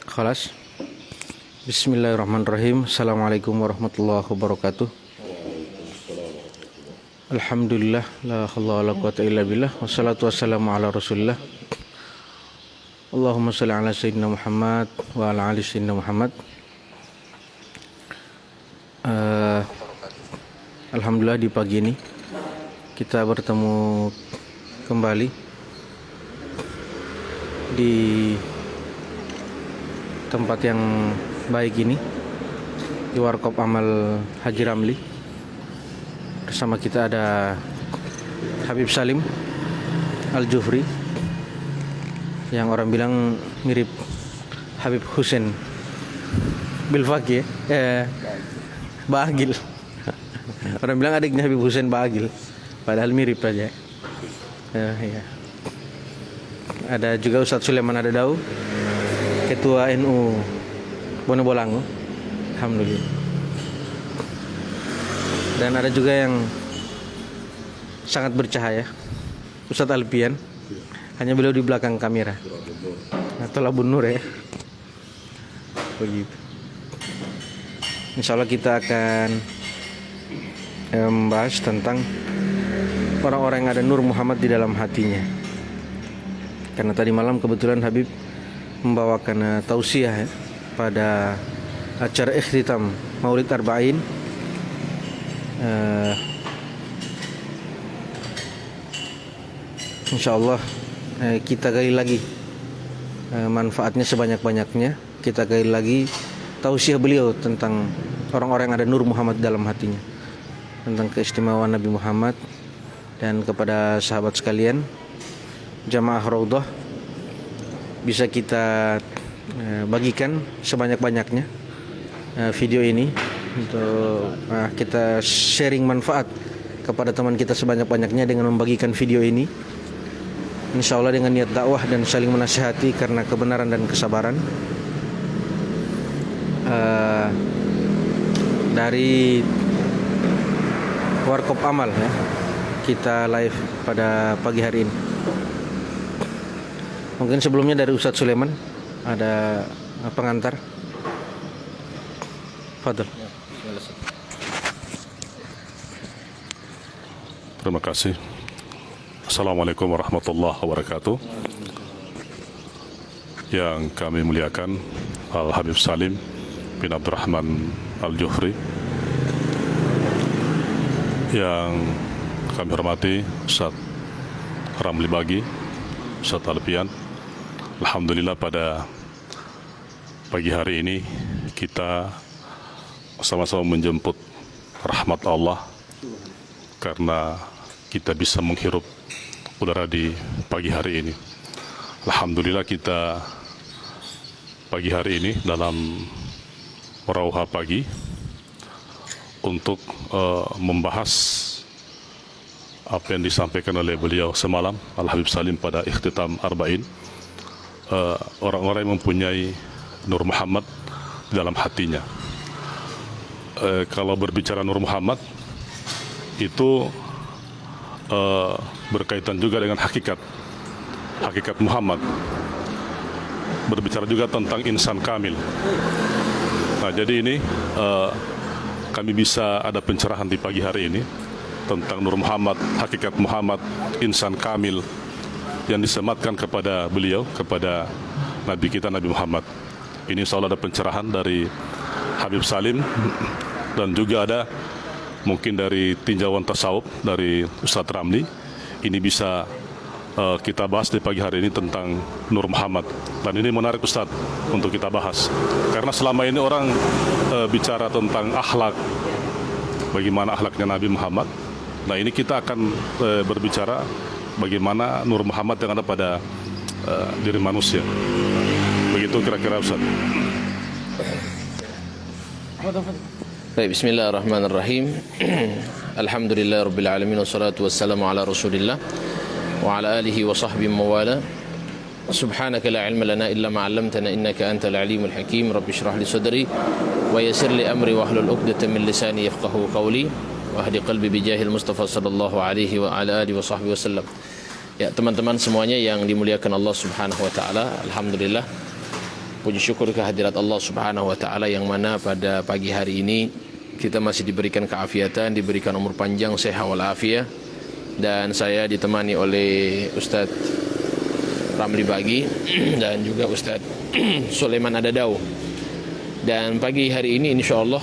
Khalas. Bismillahirrahmanirrahim. Assalamualaikum warahmatullahi wabarakatuh. Alhamdulillah, la haula wala quwata illa billah, wassalatu wassalamu ala Rasulillah. Allahumma shalli ala sayyidina Muhammad wa ala ali sayyidina Muhammad. Alhamdulillah di pagi ini kita bertemu kembali di tempat yang baik ini, di Warkop Amal Haji Ramli. Bersama kita ada Habib Salim Al-Jufri, yang orang bilang mirip Habib Husain Bilfaqih, Baagil. Orang bilang adiknya Habib Husain Baagil, padahal mirip aja. Ya. Ada juga Ustadz Sulaiman Adadau, Ketua NU Bonobolango. Alhamdulillah. Dan ada juga yang sangat bercahaya, Ustadz Alpian, hanya beliau di belakang kamera, atau Labun Nur ya. Begitu. Insya Allah kita akan membahas tentang orang-orang yang ada Nur Muhammad di dalam hatinya. Karena tadi malam kebetulan Habib membawakan tausiah ya, pada acara ikhtitam Maulid Arba'in. Insya Allah kita gali lagi manfaatnya sebanyak-banyaknya. Kita gali lagi tausiah beliau tentang orang-orang yang ada Nur Muhammad dalam hatinya, tentang keistimewaan Nabi Muhammad. Dan kepada sahabat sekalian, jamaah Raudhah, bisa kita bagikan sebanyak-banyaknya video ini untuk kita sharing manfaat kepada teman kita sebanyak-banyaknya dengan membagikan video ini. Insya Allah dengan niat dakwah dan saling menasihati karena kebenaran dan kesabaran. Dari Warkop Amal ya, kita live pada pagi hari ini. Mungkin sebelumnya dari Ustadz Sulaiman ada pengantar. Fadl. Terima kasih. Assalamualaikum warahmatullahi wabarakatuh. Yang kami muliakan Al Habib Salim bin Abdurrahman Al-Jufri, yang kami hormati Ustaz Ramli Bagi, Ustaz Alpian. Alhamdulillah pada pagi hari ini kita sama-sama menjemput rahmat Allah karena kita bisa menghirup udara di pagi hari ini. Alhamdulillah kita pagi hari ini dalam Rauha pagi untuk membahas apa yang disampaikan oleh beliau semalam, Al-Habib Salim pada ikhtitam Arba'in. Orang-orang yang mempunyai Nur Muhammad di dalam hatinya. Kalau berbicara Nur Muhammad itu berkaitan juga dengan hakikat Muhammad. Berbicara juga tentang insan kamil. Nah, jadi ini kami bisa ada pencerahan di pagi hari ini tentang Nur Muhammad, hakikat Muhammad, insan kamil yang disematkan kepada beliau, kepada Nabi kita Nabi Muhammad. Ini insya Allah ada pencerahan dari Habib Salim, dan juga ada mungkin dari tinjauan tasawuf dari Ustadz Ramli. Ini bisa kita bahas di pagi hari ini tentang Nur Muhammad. Dan ini menarik Ustadz untuk kita bahas, karena selama ini orang bicara tentang akhlak, bagaimana akhlaknya Nabi Muhammad. Nah, ini kita akan berbicara bagaimana Nur Muhammad yang ada pada diri manusia. Begitu kira-kira Ustaz. Baik, bismillahirrahmanirrahim. Alhamdulillahirabbil alamin, wassalatu wassalamu ala Rasulillah wa ala alihi wa sahbihi mawala. Subhanaka la ilma lana illa ma 'allamtana innaka antal alimul hakim. Rabbi shrah li sadri wa yassir li amri wahlul 'uqdatam min lisani yafqahu qawli wahdi qalbi bijahil Mustafa sallallahu alaihi wa ala alihi wa sahbihi wasallam. Ya, teman-teman semuanya yang dimuliakan Allah Subhanahu wa taala, alhamdulillah puji syukur kehadirat Allah Subhanahu wa taala yang mana pada pagi hari ini kita masih diberikan keafiatan, diberikan umur panjang, sehat wal afiah, dan saya ditemani oleh Ustaz Ramli Bagi dan juga Ustaz Sulaiman Adadau. Dan pagi hari ini insyaallah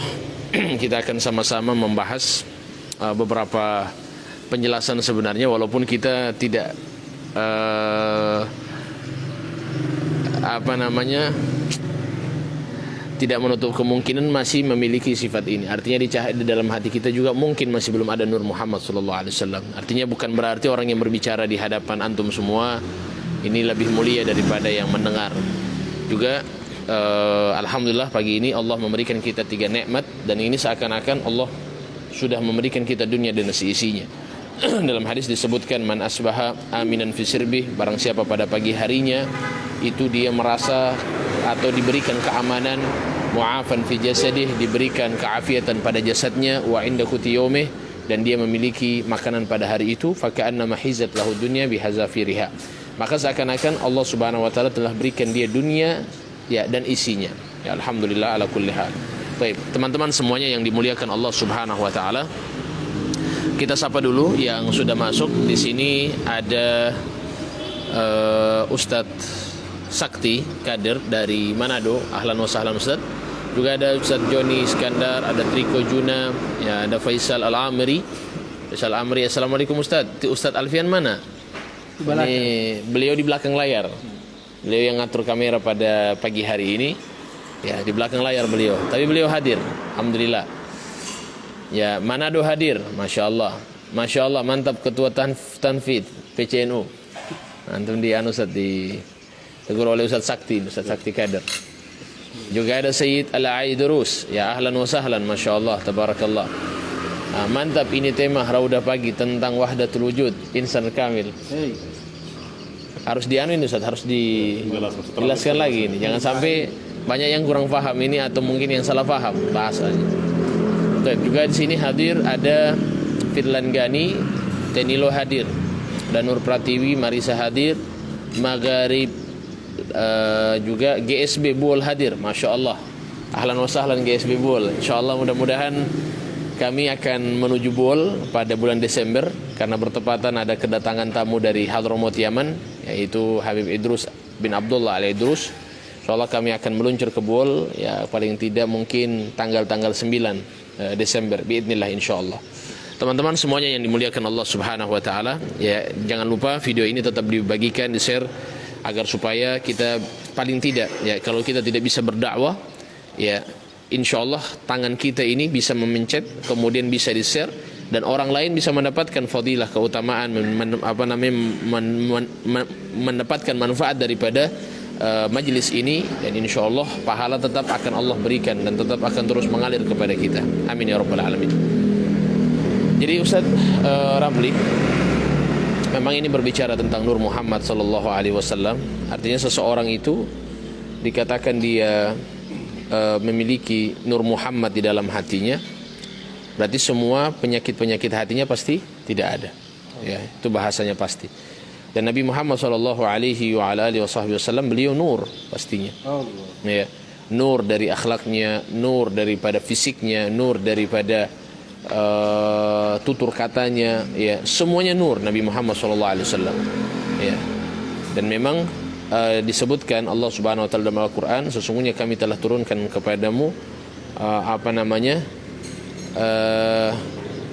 kita akan sama-sama membahas beberapa penjelasan sebenarnya, walaupun kita tidak tidak menutup kemungkinan masih memiliki sifat ini. Artinya di dalam hati kita juga mungkin masih belum ada Nur Muhammad sallallahu alaihi wasallam. Artinya bukan berarti orang yang berbicara di hadapan antum semua ini lebih mulia daripada yang mendengar. Juga alhamdulillah pagi ini Allah memberikan kita 3 nikmat, dan ini seakan-akan Allah sudah memberikan kita dunia dan seisinya. Dalam hadis disebutkan, man asbaha aminan fi sirbih, barang siapa pada pagi harinya itu dia merasa atau diberikan keamanan, mu'afan fi jasadih, diberikan keafiatan pada jasadnya, wa inda quti yaumih, dan dia memiliki makanan pada hari itu, fa ka'annama hizat lahu dunya bihazafiriha, maka seakan-akan Allah Subhanahu wa taala telah berikan dia dunia ya dan isinya. Ya alhamdulillah ala kulli hal. Baik, teman-teman semuanya yang dimuliakan Allah Subhanahu wa taala, kita sapa dulu yang sudah masuk. Di sini ada Ustadz Sakti Kader dari Manado. Ahlan wa sahlan Ustadz. Juga ada Ustadz Joni Iskandar, ada Triko Juna, ya, ada Faisal Al-Amri. Faisal Al-Amri, assalamualaikum Ustadz. Ustadz Alfian mana? Ini beliau di belakang layar. Beliau yang ngatur kamera pada pagi hari ini. Ya, di belakang layar beliau. Tapi beliau hadir, alhamdulillah. Ya, Manado hadir, masya Allah, masya Allah, mantap Ketua Tanfid PCNU. Antum di Ustaz ditegur oleh Ustaz Sakti Kader. Juga ada Sayyid Al-Aidurus, ya ahlan wa sahlan, masya Allah, tabarakallah. Mantap, ini tema Raudah Pagi tentang wahdatul wujud, insan kamil. Harus ini Ustaz, harus dijelaskan lagi ini. Jangan sampai banyak yang kurang paham ini atau mungkin yang salah paham bahasanya. Juga di sini hadir ada Firlan Gani, Tenilo hadir, dan Nur Pratiwi, Marisa hadir, Magharib, juga GSB Buol hadir, masya Allah. Ahlan wa sahlan GSB Buol. Insyaallah mudah-mudahan kami akan menuju Buol pada bulan Desember karena bertepatan ada kedatangan tamu dari Hadramaut Yaman, yaitu Habib Idrus bin Abdullah Al-Idrus. Insyaallah kami akan meluncur ke Buol, ya paling tidak mungkin tanggal 9 Desember biidznillah insyaallah. Teman-teman semuanya yang dimuliakan Allah Subhanahu wa taala, ya jangan lupa video ini tetap dibagikan, di-share agar supaya kita paling tidak, ya kalau kita tidak bisa berdakwah, ya insyaallah tangan kita ini bisa memencet, kemudian bisa di-share, dan orang lain bisa mendapatkan fadilah, keutamaan, mendapatkan manfaat daripada majlis ini, dan insyaallah pahala tetap akan Allah berikan dan tetap akan terus mengalir kepada kita. Amin ya rabbal alamin. Jadi Ustaz Ramli, memang ini berbicara tentang Nur Muhammad sallallahu alaihi wasallam. Artinya seseorang itu dikatakan dia memiliki Nur Muhammad di dalam hatinya, berarti semua penyakit-penyakit hatinya pasti tidak ada. Ya, itu bahasanya pasti. Dan Nabi Muhammad sallallahu alaihi wasallam beliau nur pastinya. Ya, nur dari akhlaknya, nur daripada fisiknya, nur daripada tutur katanya, ya semuanya nur Nabi Muhammad sallallahu alaihi wasallam. Ya. Dan memang disebutkan Allah Subhanahu wa taala dalam Al-Qur'an, sesungguhnya kami telah turunkan kepadamu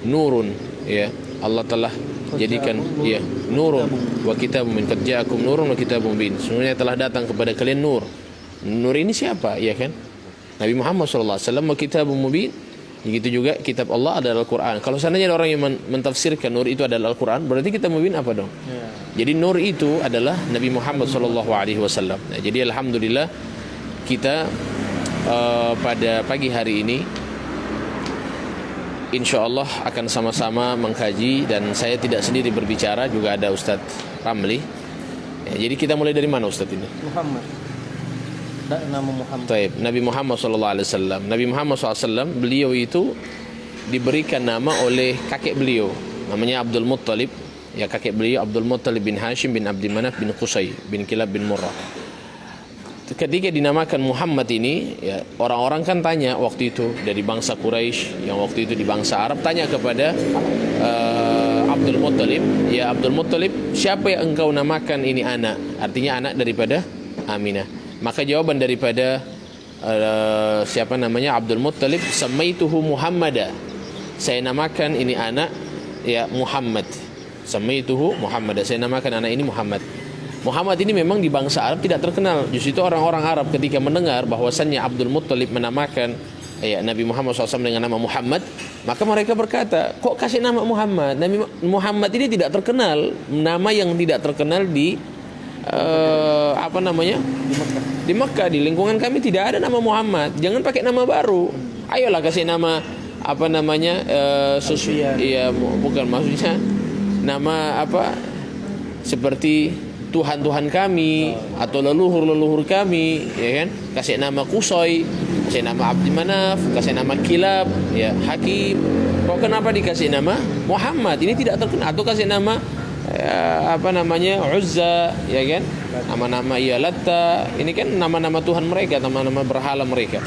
nurun, ya. Allah telah jadikan ya nurun wa kitabun min qad ja'akum nurun wa kitabun mubin. Sesungguhnya telah datang kepada kalian nur. Nur ini siapa? Ya kan? Nabi Muhammad sallallahu alaihi wasallam, wa kitabun mubin. Begitu juga kitab Allah adalah Al-Qur'an. Kalau seandainya ada orang yang mentafsirkan nur itu adalah Al-Qur'an, berarti kitab mubin apa dong? Ya. Jadi nur itu adalah Nabi Muhammad sallallahu alaihi wasallam. Nah, jadi alhamdulillah kita pada pagi hari ini insyaallah akan sama-sama mengkaji, dan saya tidak sendiri berbicara, juga ada Ustadz Ramli. Ya, jadi kita mulai dari mana Ustadz ini? Muhammad. Nama Muhammad. Taib. Nabi Muhammad sallallahu alaihi wasallam. Nabi Muhammad SAW beliau itu diberikan nama oleh kakek beliau, namanya Abdul Muttalib. Ya, kakek beliau Abdul Muttalib bin Hashim bin Abdi Manaf bin Qusay bin Kilab bin Murrah. ketika dinamakan Muhammad ini, ya, orang-orang kan tanya waktu itu dari bangsa Quraisy yang waktu itu di bangsa Arab, tanya kepada Abdul Muttalib, ya Abdul Muttalib, siapa yang engkau namakan ini anak? Artinya anak daripada Aminah. Maka jawaban daripada siapa namanya Abdul Muttalib, samaituhu Muhammada, saya namakan ini anak ya Muhammad. Samaituhu Muhammada, saya namakan anak ini Muhammad. Muhammad ini memang di bangsa Arab tidak terkenal. Justru itu orang-orang Arab ketika mendengar bahwasannya Abdul Muttalib menamakan ya Nabi Muhammad SAW dengan nama Muhammad, maka mereka berkata, kok kasih nama Muhammad? Nabi Muhammad ini tidak terkenal, nama yang tidak terkenal di di Mekah, di lingkungan kami tidak ada nama Muhammad. Jangan pakai nama baru. Ayolah kasih nama iya, bukan, maksudnya nama seperti Tuhan-Tuhan kami atau leluhur-leluhur kami, ya kan? Kasih nama Qusay, kasih nama Abdi Manaf, kasih nama Kilab, ya Hakim. Kok kenapa dikasih nama Muhammad? Ini tidak terkenal. Atau kasih nama Uzza, ya kan? Nama-nama Latta. Ini kan nama-nama Tuhan mereka, nama-nama berhala mereka.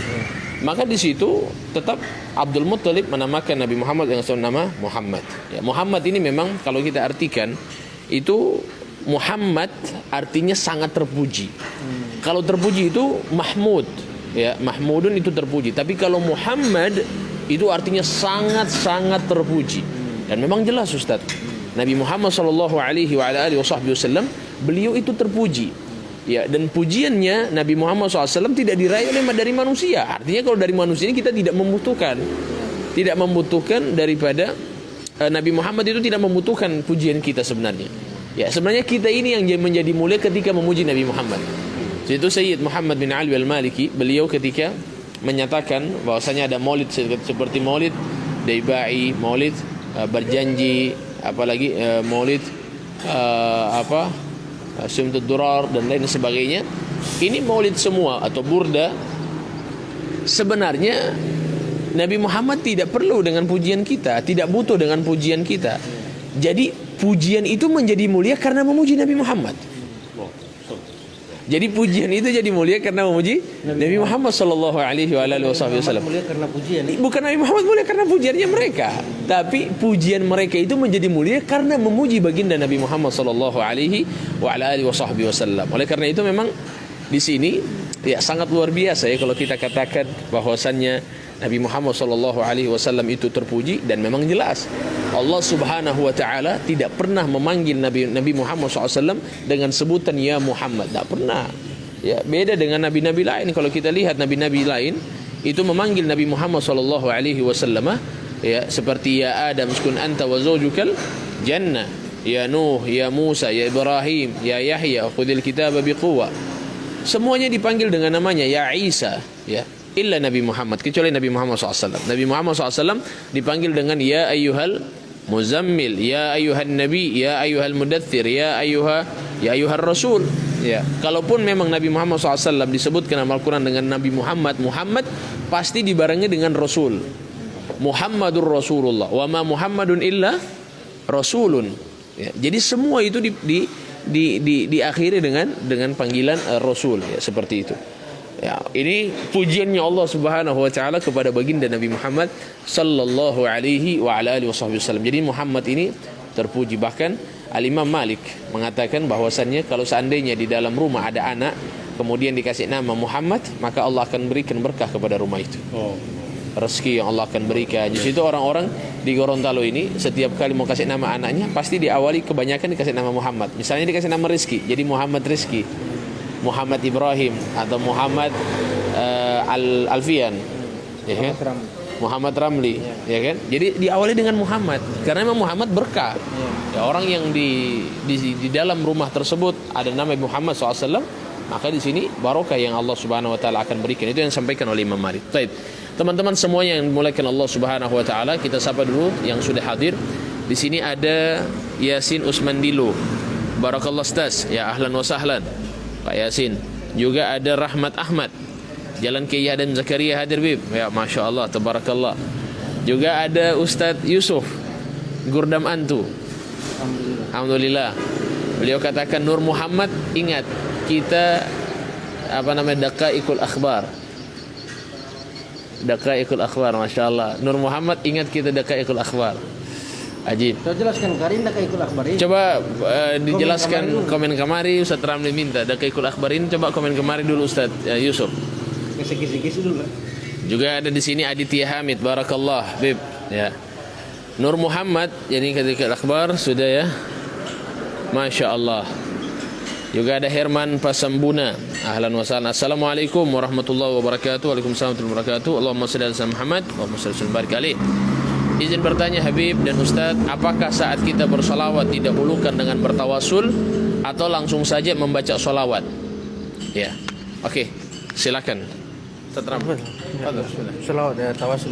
Maka di situ tetap Abdul Muttalib menamakan Nabi Muhammad dengan nama Muhammad. Ya, Muhammad ini memang kalau kita artikan itu Muhammad artinya sangat terpuji. Kalau terpuji itu Mahmud, ya Mahmudun itu terpuji. Tapi kalau Muhammad itu artinya sangat-sangat terpuji. Dan memang jelas Ustaz, Nabi Muhammad SAW beliau itu terpuji. Ya, dan pujiannya Nabi Muhammad SAW tidak diraih oleh dari manusia. Artinya kalau dari manusia ini kita tidak membutuhkan daripada Nabi Muhammad itu tidak membutuhkan pujian kita sebenarnya. Ya, sebenarnya kita ini yang menjadi mulia ketika memuji Nabi Muhammad. Itu Sayyid Muhammad bin Ali al-Maliki, beliau ketika menyatakan bahwasanya ada maulid seperti maulid Daibai, maulid berjanji, apalagi maulid Sumtud Durar dan lain sebagainya. Ini maulid semua atau burda. Sebenarnya Nabi Muhammad tidak perlu dengan pujian kita, tidak butuh dengan pujian kita. Jadi pujian itu menjadi mulia karena memuji Nabi Muhammad. Jadi pujian itu jadi mulia karena memuji Nabi Muhammad sallallahu alaihi wasallam. Mulia karena pujian. Bukan Nabi Muhammad mulia karena pujiannya mereka, tapi pujian mereka itu menjadi mulia karena memuji baginda Nabi Muhammad sallallahu alaihi wasallam. Oleh karena itu memang di sini ya sangat luar biasa ya kalau kita katakan bahwasannya Nabi Muhammad SAW itu terpuji, dan memang jelas Allah Subhanahu wa taala tidak pernah memanggil Nabi Muhammad SAW dengan sebutan ya Muhammad, tidak pernah. Ya, beda dengan nabi-nabi lain. Kalau kita lihat nabi-nabi lain itu memanggil Nabi Muhammad SAW ya seperti ya Adam uskun anta wa zawjukal jannah, ya Nuh, ya Musa, ya Ibrahim, ya Yahya khudil kitaba biquwwah. Semuanya dipanggil dengan namanya, ya Isa, ya, illa Nabi Muhammad, kecuali Nabi Muhammad SAW. Nabi Muhammad SAW dipanggil dengan ya ayyuhal muzammil, ya ayyuhan nabi, ya ayyuhal mudaththir, ya ayyuhar rasul. Ya, kalaupun memang Nabi Muhammad SAW disebutkan dalam Al-Quran dengan Nabi Muhammad, Muhammad pasti dibarengi dengan Rasul. Muhammadur Rasulullah, wa ma Muhammadun illa Rasulun. Ya, jadi semua itu diakhiri dengan panggilan Rasul, ya, seperti itu. Ya, ini pujiannya Allah Subhanahu wa taala kepada baginda Nabi Muhammad sallallahu alaihi wa ala alihi wasallam. Jadi Muhammad ini terpuji. Bahkan Al-Imam Malik mengatakan bahwasannya kalau seandainya di dalam rumah ada anak kemudian dikasih nama Muhammad, maka Allah akan berikan berkah kepada rumah itu. Rezeki yang Allah akan berikan. Jadi itu orang-orang di Gorontalo ini setiap kali mau kasih nama anaknya pasti diawali kebanyakan dikasih nama Muhammad. Misalnya dikasih nama Rizki, jadi Muhammad Rizki, Muhammad Ibrahim, atau Muhammad Alfian, ya kan? Muhammad Ramli, ya kan? Jadi diawali dengan Muhammad karena memang Muhammad berkah. Ya, orang yang di dalam rumah tersebut ada nama Muhammad SAW, maka di sini barokah yang Allah Subhanahu Wa Taala akan berikan. Itu yang disampaikan oleh Imam Malik. Baik, teman-teman semuanya yang dimulakan Allah Subhanahu Wa Taala, kita sapa dulu yang sudah hadir. Di sini ada Yasin Usman Dilo. Barakallah Ustaz. Ya, ahlan wa sahlan Pak Yasin. Juga ada Rahmat Ahmad, Jalan Kiai Adam Zakaria hadir Bib. Ya, Masya Allah, tabarakallah. Juga ada Ustadz Yusuf Gurdam Antu. Alhamdulillah. Beliau katakan Nur Muhammad, ingat kita apa namanya, Daqaiqul Akhbar. Daqaiqul Akhbar, Masya Allah. Nur Muhammad ingat kita Daqaiqul Akhbar. Ajib. Kau jelaskan Karin Daqaiqul Akhbar ini. Coba dijelaskan komen kemari, Ustaz Ramli minta Daqaiqul Akhbar ini, coba komen kemari dulu Ustaz Yusuf. Kisi-kisi dulu lah. Juga ada di sini Aditya Hamid, barakallah, Bib. Ya. Nur Muhammad, jadi Daqaiqul Akhbar sudah ya. Masya Allah. Juga ada Herman Pasambuna. Ahlan wa sahlan. Assalamualaikum warahmatullahi wabarakatuh. Waalaikumsalam warahmatullahi wabarakatuh. Allahumma shalli ala Muhammad. Allahumma shalli wa barik alaihi. Izin bertanya Habib dan Ustadz, apakah saat kita bersolawat didahulukan dengan bertawasul atau langsung saja membaca solawat? Ya, oke, silakan. Selawat ya, tawasul.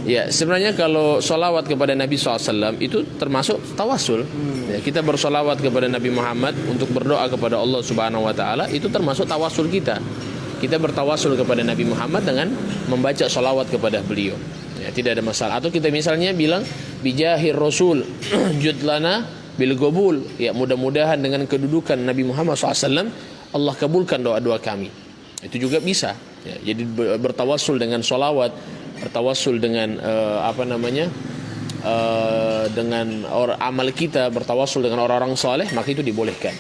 Ya, sebenarnya kalau solawat kepada Nabi SAW itu termasuk tawasul. Ya, kita bersolawat kepada Nabi Muhammad untuk berdoa kepada Allah Subhanahu Wa Taala itu termasuk tawasul kita. Kita bertawasul kepada Nabi Muhammad dengan membaca solawat kepada beliau. Ya, tidak ada masalah. Atau kita misalnya bilang bijahir Rasul judlana bil gobul. Ya, mudah-mudahan dengan kedudukan Nabi Muhammad SAW Allah kabulkan doa-doa kami. Itu juga bisa. Ya, jadi bertawasul dengan solawat, bertawasul dengan dengan amal kita, bertawasul dengan orang-orang saleh, maka itu dibolehkan.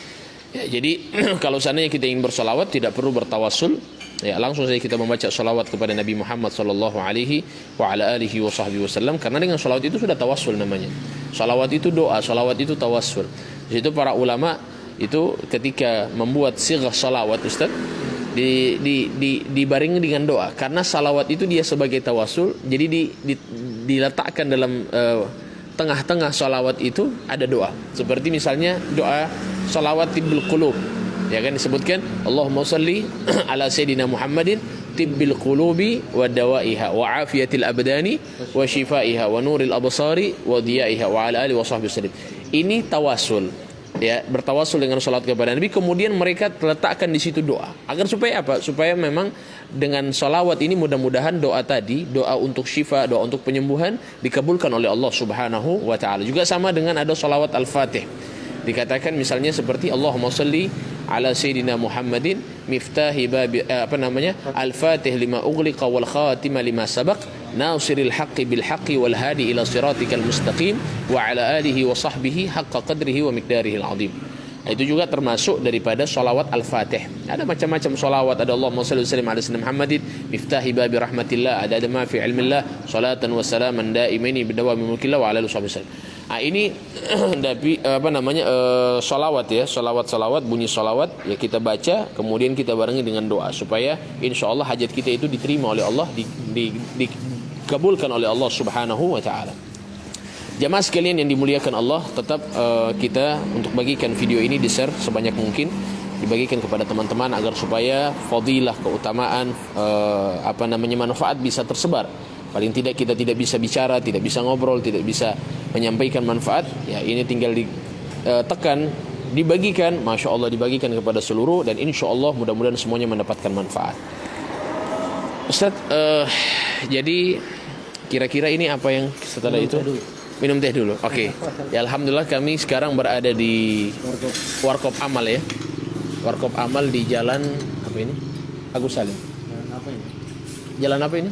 Ya, jadi kalau seandainya kita ingin bersolawat tidak perlu bertawasul, ya langsung saja kita membaca solawat kepada Nabi Muhammad sallallahu alaihi wa ala alihi wasallam, karena dengan solawat itu sudah tawasul namanya. Solawat itu doa, solawat itu tawasul. Di situ para ulama itu ketika membuat sighah solawat, Ustaz, dibarengi dengan doa, karena salawat itu dia sebagai tawasul, jadi diletakkan dalam tengah-tengah salawat itu ada doa, seperti misalnya doa salawat tibbil qulub, ya kan disebutkan Allahumma shalli ala sayyidina Muhammadin tibbil qulubi wa dawaiha wa afiyatil abdani wa shifaiha wa nuril absari wa diyaiha wa ala alihi wa sahbihi wasallam. Ini tawasul. Ya, bertawasul dengan salat kepada Nabi, kemudian mereka letakkan di situ doa. Agar supaya apa? Supaya memang dengan salawat ini mudah-mudahan doa tadi, doa untuk syifa, doa untuk penyembuhan dikabulkan oleh Allah Subhanahu wa taala. Juga sama dengan ada salawat Al-Fatih. Dikatakan misalnya seperti Allahumma shalli ala sayyidina Muhammadin miftahi babi Al-Fatih lima ughliqa wal khatima lima sabaq nasiril haqqi bil haqqi wal hadi ila siratikal mustaqim wa ala alihi wa sahbihi haqqa qadrihi wa miqdarihi al-azim. Itu juga termasuk daripada salawat Al-Fatih. Ada macam-macam salawat, ada Allahumma shalli wa sallim ala sayyidina Muhammadin miftahi babi rahmatillah, ada ma fi ilmillah salatan wa salaman daimaini bidawami mulkillah wa ala alihi wasallam. Ini salawat ya, salawat bunyi salawat ya, kita baca kemudian kita barengi dengan doa supaya insya Allah hajat kita itu diterima oleh Allah, dikabulkan oleh Allah Subhanahu wa taala. Jamaah sekalian yang dimuliakan Allah, tetap kita untuk bagikan video ini di-share sebanyak mungkin, dibagikan kepada teman-teman agar supaya fadilah, keutamaan manfaat bisa tersebar. Paling tidak kita tidak bisa bicara, tidak bisa ngobrol, tidak bisa menyampaikan manfaat, ya ini tinggal ditekan, dibagikan, Masya Allah dibagikan kepada seluruh, dan insya Allah mudah-mudahan semuanya mendapatkan manfaat. Ustaz, jadi kira-kira ini apa yang setelah itu? Minum teh dulu. Oke. Ya, alhamdulillah kami sekarang berada di Warkop Amal ya. Warkop Amal di jalan apa ini? Agus Salim. Jalan apa ini?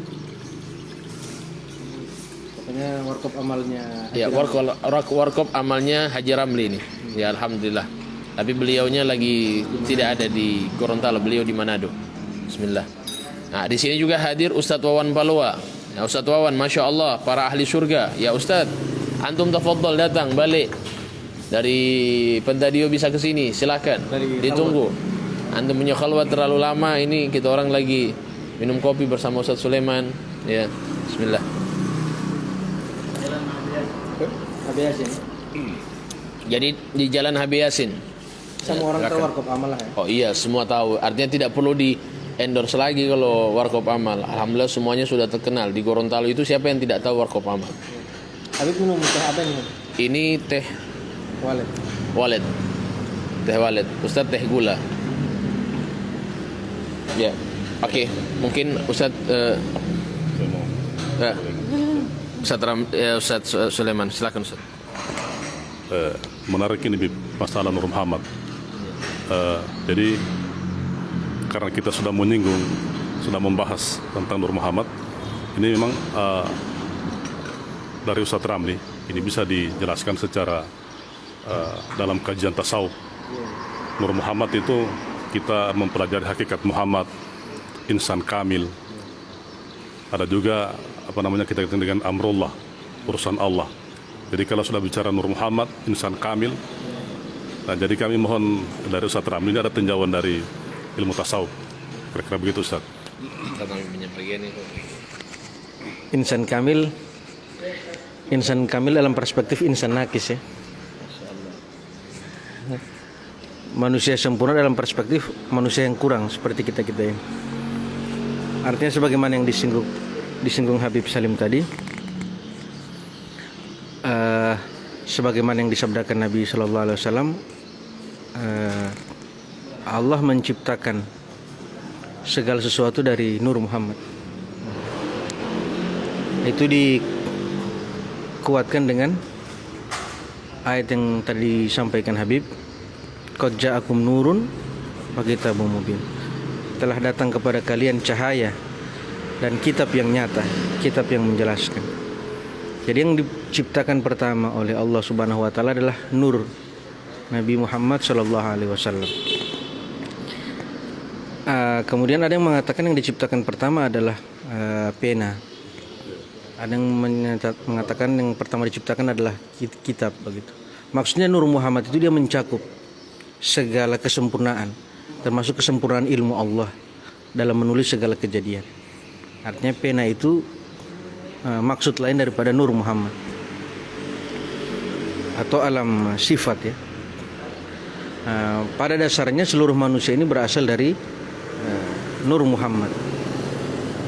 Pokoknya Warkop Amalnya. Ya, Warkop Amalnya Haji Ramli ini. Ya, alhamdulillah. Tapi beliaunya lagi tidak ada di Gorontalo, beliau di Manado. Bismillah. Nah, di sini juga hadir Ustadz Wawan Palwa. Ya, Ustadz Wawan, Masya Allah, para ahli surga. Ya Ustadz, antum tafadhol datang balik dari Pentadio bisa ke sini, silakan. Ditunggu. Antum punya khalwat terlalu lama, ini kita orang lagi minum kopi bersama Ustadz Sulaiman. Ya, Bismillah. Habib Yasin. Jadi di Jalan Habib Yasin. Semua orang tahu Warkop Amal lah ya. Oh iya, semua tahu. Artinya tidak perlu di endorse lagi kalau Warkop Amal. Alhamdulillah semuanya sudah terkenal. Di Gorontalo itu siapa yang tidak tahu Warkop Amal? Habib minum teh apa ini? Ini teh walet. Teh walet. Ustadz teh gula. Ya. Oke, mungkin Ustadz Ustadz Sulaiman, silakan Ustadz. Menarik ini masalah Nur Muhammad. Jadi karena kita sudah menyinggung, sudah membahas tentang Nur Muhammad, ini memang dari Ustadz Ramli ini bisa dijelaskan secara dalam kajian tasawuf. Nur Muhammad itu kita mempelajari hakikat Muhammad, insan kamil. Ada juga kita kaitan dengan amrullah, urusan Allah. Jadi kalau sudah bicara Nur Muhammad, insan kamil, nah jadi kami mohon dari Ustadz Ramli ini ada tinjauan dari ilmu tasawuf. Kira-kira begitu Ustadz. Kami menyampaikan itu. Insan kamil dalam perspektif insan nakis ya. Manusia sempurna dalam perspektif manusia yang kurang seperti kita-kita ini. Artinya sebagaimana yang disinggung Habib Salim tadi, sebagaimana yang disabdakan Nabi Sallallahu Alaihi Wasallam, Allah menciptakan segala sesuatu dari Nur Muhammad. Itu dikuatkan dengan ayat yang tadi disampaikan Habib, qad ja'akum nurun wa kitabun mubin. Telah datang kepada kalian cahaya dan kitab yang nyata, kitab yang menjelaskan. Jadi yang diciptakan pertama oleh Allah Subhanahu wa taala adalah nur Nabi Muhammad sallallahu alaihi wasallam. Kemudian ada yang mengatakan yang diciptakan pertama adalah pena. Ada yang mengatakan yang pertama diciptakan adalah kitab begitu. Maksudnya Nur Muhammad itu dia mencakup segala kesempurnaan, termasuk kesempurnaan ilmu Allah dalam menulis segala kejadian. Artinya pena itu maksud lain daripada Nur Muhammad atau alam sifat ya. Pada dasarnya seluruh manusia ini berasal dari Nur Muhammad.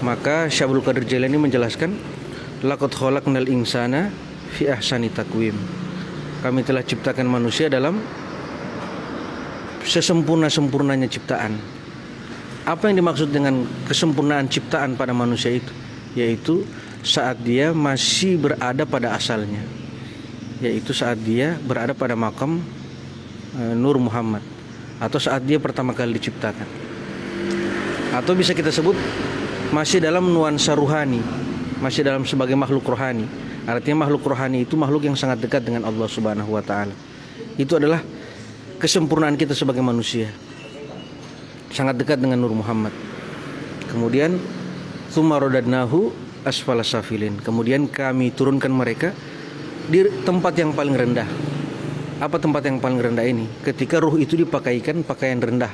Maka Syekh Abdul Qadir Jailani menjelaskan, laqad khalaqnal insana fi ahsani taqwim. Kami telah ciptakan manusia dalam sesempurna-sempurnanya ciptaan. Apa yang dimaksud dengan kesempurnaan ciptaan pada manusia itu? Yaitu saat dia masih berada pada asalnya, yaitu saat dia berada pada makam Nur Muhammad, atau saat dia pertama kali diciptakan, atau bisa kita sebut masih dalam nuansa ruhani, masih dalam sebagai makhluk rohani. Artinya makhluk rohani itu makhluk yang sangat dekat dengan Allah Subhanahu wa taala. Itu adalah kesempurnaan kita sebagai manusia, sangat dekat dengan Nur Muhammad. Kemudian tsumma radadnahu asfala safilin. Kemudian kami turunkan mereka di tempat yang paling rendah. Apa tempat yang paling rendah ini? Ketika ruh itu dipakaikan pakaian rendah,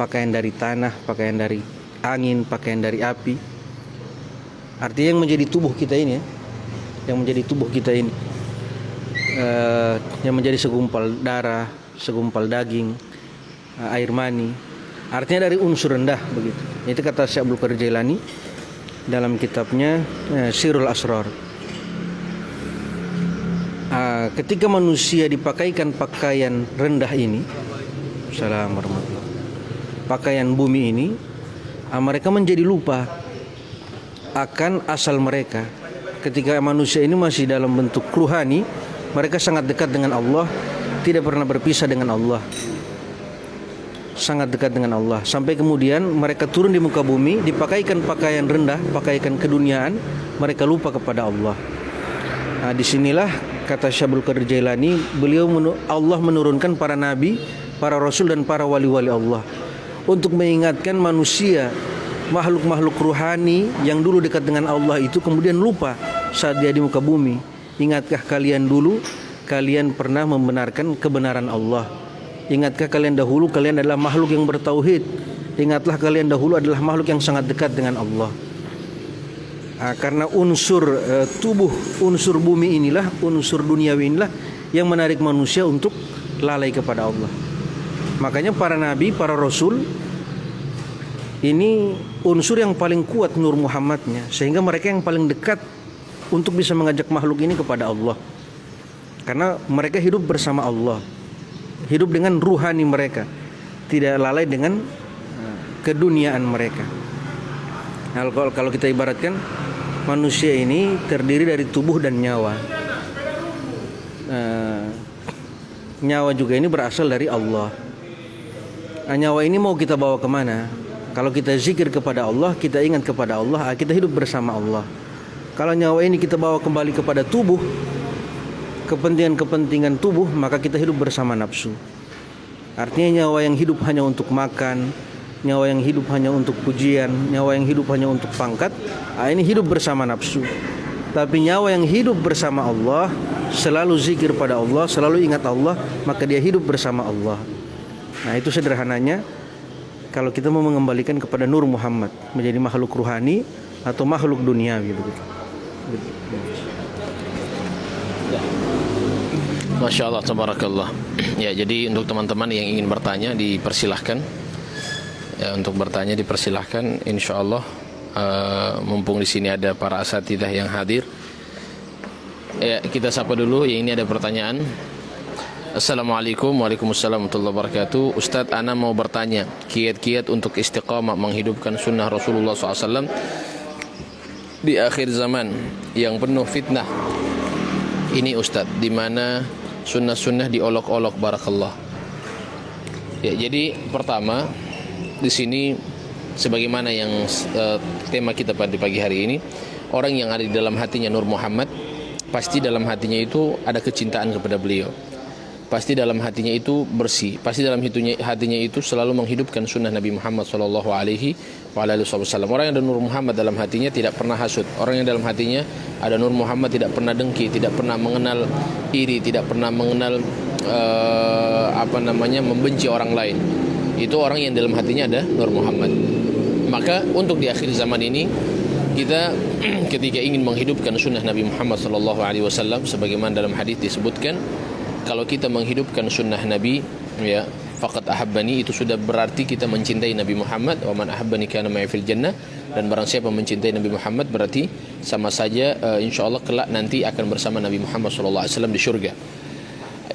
pakaian dari tanah, pakaian dari angin, pakaian dari api. Artinya yang menjadi tubuh kita ini ya, yang menjadi tubuh kita ini, yang menjadi segumpal darah, segumpal daging, air mani. Artinya dari unsur rendah begitu. Itu kata Syekh Abdul Qadir Jailani dalam kitabnya Sirrul Asrar. Ketika manusia dipakaikan pakaian rendah ini, Assalamualaikum warahmatullahi wabarakatuh, pakaian bumi ini, mereka menjadi lupa akan asal mereka. Ketika manusia ini masih dalam bentuk ruhani, mereka sangat dekat dengan Allah, tidak pernah berpisah dengan Allah, sangat dekat dengan Allah. Sampai kemudian mereka turun di muka bumi, dipakaikan pakaian rendah, pakaian keduniaan, mereka lupa kepada Allah. Disinilah kata Syekh Abdul Qadir Jailani, Allah menurunkan para nabi, para rasul dan para wali-wali Allah untuk mengingatkan manusia, makhluk-makhluk ruhani yang dulu dekat dengan Allah itu kemudian lupa saat dia di muka bumi. Ingatkah kalian dulu kalian pernah membenarkan kebenaran Allah? Ingatkah kalian dahulu kalian adalah makhluk yang bertauhid? Ingatlah kalian dahulu adalah makhluk yang sangat dekat dengan Allah. Karena unsur tubuh, unsur bumi inilah, unsur duniawi inilah yang menarik manusia untuk lalai kepada Allah. Makanya para nabi, para rasul ini unsur yang paling kuat Nur Muhammadnya, sehingga mereka yang paling dekat untuk bisa mengajak makhluk ini kepada Allah. Karena mereka hidup bersama Allah, hidup dengan ruhani mereka, tidak lalai dengan keduniaan mereka. Nah, kalau kita ibaratkan, manusia ini terdiri dari tubuh dan nyawa. Nyawa juga ini berasal dari Allah. Nyawa ini mau kita bawa kemana? Kalau kita zikir kepada Allah, kita ingat kepada Allah, kita hidup bersama Allah. Kalau nyawa ini kita bawa kembali kepada tubuh, kepentingan-kepentingan tubuh, maka kita hidup bersama nafsu. Artinya nyawa yang hidup hanya untuk makan, nyawa yang hidup hanya untuk pujian, nyawa yang hidup hanya untuk pangkat, ini hidup bersama nafsu. Tapi nyawa yang hidup bersama Allah, selalu zikir pada Allah, selalu ingat Allah, maka dia hidup bersama Allah. Nah, itu sederhananya kalau kita mau mengembalikan kepada Nur Muhammad, menjadi makhluk ruhani atau makhluk duniawi begitu. Masya Allah, tabarakallah. Ya, jadi untuk teman-teman yang ingin bertanya dipersilahkan. Ya, untuk bertanya dipersilahkan. Insya Allah, mumpung di sini ada para asatidzah yang hadir. Ya, kita sapa dulu. Yang ini ada pertanyaan. Assalamualaikum warahmatullahi wabarakatuh. Ustadz, ana mau bertanya, kiat-kiat untuk istiqamah menghidupkan sunnah Rasulullah SAW di akhir zaman yang penuh fitnah ini Ustadz, di mana sunnah-sunnah diolok-olok, barakallah. Ya, jadi pertama di sini sebagaimana yang tema kita pada pagi hari ini, orang yang ada di dalam hatinya Nur Muhammad, pasti dalam hatinya itu ada kecintaan kepada beliau. Pasti dalam hatinya itu bersih. Pasti dalam hatinya itu selalu menghidupkan sunnah Nabi Muhammad SAW. Orang yang ada Nur Muhammad dalam hatinya tidak pernah hasud. Orang yang dalam hatinya ada Nur Muhammad tidak pernah dengki, tidak pernah mengenal iri, tidak pernah mengenal membenci orang lain. Itu orang yang dalam hatinya ada Nur Muhammad. Maka untuk di akhir zaman ini, kita ketika ingin menghidupkan sunnah Nabi Muhammad SAW, sebagaimana dalam hadis disebutkan, kalau kita menghidupkan sunnah Nabi, ya, faqad ahabbani, itu sudah berarti kita mencintai Nabi Muhammad. Wa man ahabbani kana ma'i fil jannah, dan barang siapa mencintai Nabi Muhammad berarti sama saja insyaallah kelak nanti akan bersama Nabi Muhammad sallallahu alaihi wasallam di surga.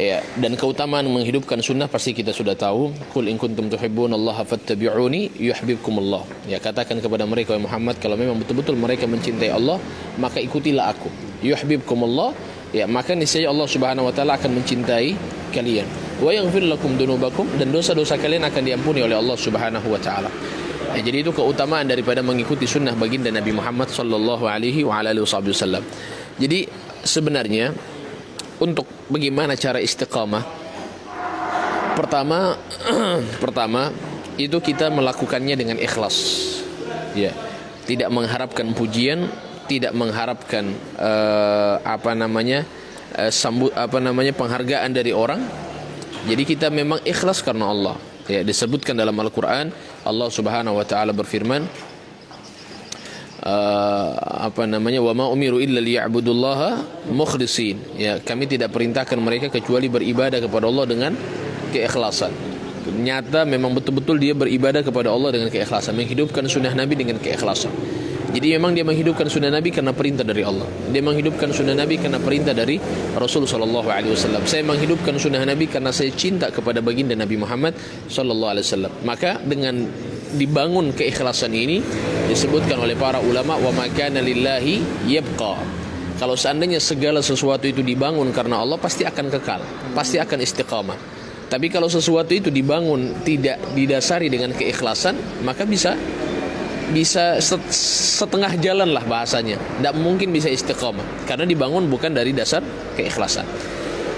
Ya, dan keutamaan menghidupkan sunnah pasti kita sudah tahu. Qul in kuntum tuhibbunallaha fattabi'uni yuhibbukumullah. Ya, katakan kepada mereka, wahai Muhammad, kalau memang betul-betul mereka mencintai Allah, maka ikutilah aku. Yuhibbukumullah. Ya, maka niscaya Allah Subhanahu wa taala akan mencintai kalian. Wa yaghfir lakum dunubakum, dan dosa-dosa kalian akan diampuni oleh Allah Subhanahu wa taala. Ya, jadi itu keutamaan daripada mengikuti sunnah baginda Nabi Muhammad sallallahu alaihi wa alihi wasallam. Jadi sebenarnya untuk bagaimana cara istiqamah, pertama itu kita melakukannya dengan ikhlas. Ya, tidak mengharapkan pujian, tidak mengharapkan penghargaan dari orang. Jadi kita memang ikhlas karena Allah. Ya, disebutkan dalam Al-Qur'an, Allah Subhanahu wa taala berfirman, wa ma umiru illa liya'budullaha mukhlisin. Ya, kami tidak perintahkan mereka kecuali beribadah kepada Allah dengan keikhlasan. Nyata memang betul-betul dia beribadah kepada Allah dengan keikhlasan, menghidupkan sunnah Nabi dengan keikhlasan. Jadi memang dia menghidupkan sunnah Nabi karena perintah dari Allah. Dia menghidupkan sunnah Nabi karena perintah dari Rasul sallallahu alaihi wasallam. Saya menghidupkan sunnah Nabi karena saya cinta kepada baginda Nabi Muhammad sallallahu alaihi wasallam. Maka dengan dibangun keikhlasan ini disebutkan oleh para ulama, wa ma kana lillahi yabqa. Kalau seandainya segala sesuatu itu dibangun karena Allah, pasti akan kekal, pasti akan istiqamah. Tapi kalau sesuatu itu dibangun tidak didasari dengan keikhlasan, maka bisa setengah jalan lah bahasanya. Tidak mungkin bisa istiqamah karena dibangun bukan dari dasar keikhlasan.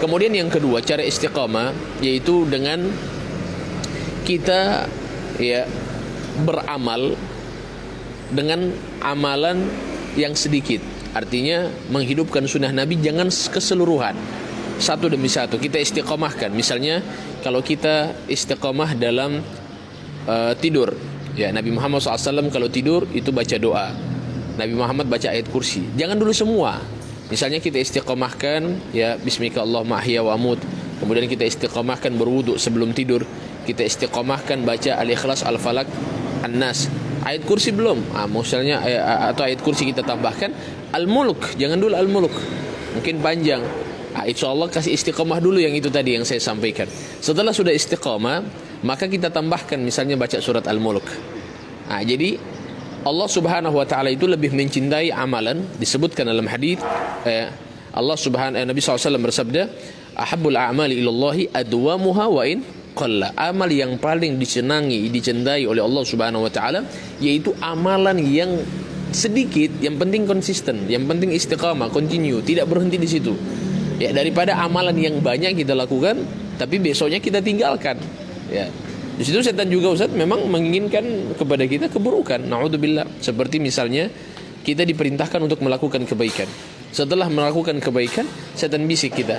Kemudian yang kedua, cara istiqamah yaitu dengan kita beramal dengan amalan yang sedikit. Artinya menghidupkan sunnah Nabi jangan keseluruhan, satu demi satu kita istiqamahkan. Misalnya kalau kita istiqamah dalam tidur, ya, Nabi Muhammad SAW kalau tidur itu baca doa. Nabi Muhammad baca ayat kursi. Jangan dulu semua. Misalnya kita istiqamahkan, ya, bismika Allahumma ahya wa amut. Kemudian kita istiqamahkan berwudu sebelum tidur. Kita istiqamahkan baca Al-Ikhlas, Al-Falak, An-Nas. Ayat kursi belum. Misalnya atau ayat kursi kita tambahkan Al-Mulk. Jangan dulu Al-Mulk. Mungkin panjang. Insyaallah kasih istiqamah dulu yang itu tadi yang saya sampaikan. Setelah sudah istiqamah, maka kita tambahkan misalnya baca surat Al-Mulk. Jadi Allah Subhanahu wa taala itu lebih mencintai amalan. Disebutkan dalam hadis Nabi SAW bersabda, ahabbul a'mali ilallahi adwamuha wa in qalla. Amal yang paling disenangi, dicintai oleh Allah Subhanahu wa taala yaitu amalan yang sedikit, yang penting konsisten, yang penting istiqamah, continue, tidak berhenti di situ. Ya, daripada amalan yang banyak kita lakukan tapi besoknya kita tinggalkan. Ya. Di situ setan juga Ustaz memang menginginkan kepada kita keburukan. Naudzubillah. Seperti misalnya kita diperintahkan untuk melakukan kebaikan. Setelah melakukan kebaikan, setan bisik kita.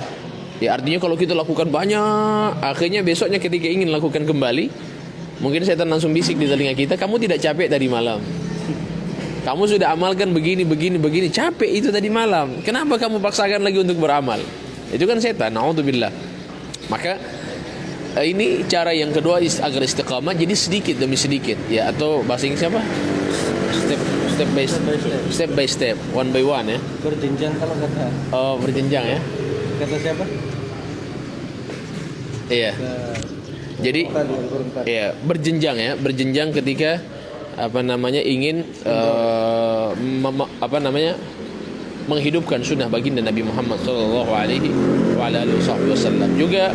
Ya, artinya kalau kita lakukan banyak, akhirnya besoknya ketika ingin lakukan kembali, mungkin setan langsung bisik di telinga kita, kamu tidak capek tadi malam. Kamu sudah amalkan begini, capek itu tadi malam. Kenapa kamu paksakan lagi untuk beramal? Itu kan setan, naudzubillah. Maka ini cara yang kedua agar istiqamah, jadi sedikit demi sedikit, ya, atau bahasa Inggris apa? Step by step, one by one, ya. Berjenjang kalau kata. Oh, berjenjang, ya. Kata siapa? Iya. Jadi ya, berjenjang ketika ingin menghidupkan sunnah baginda Nabi Muhammad sallallahu alaihi wasallam. Juga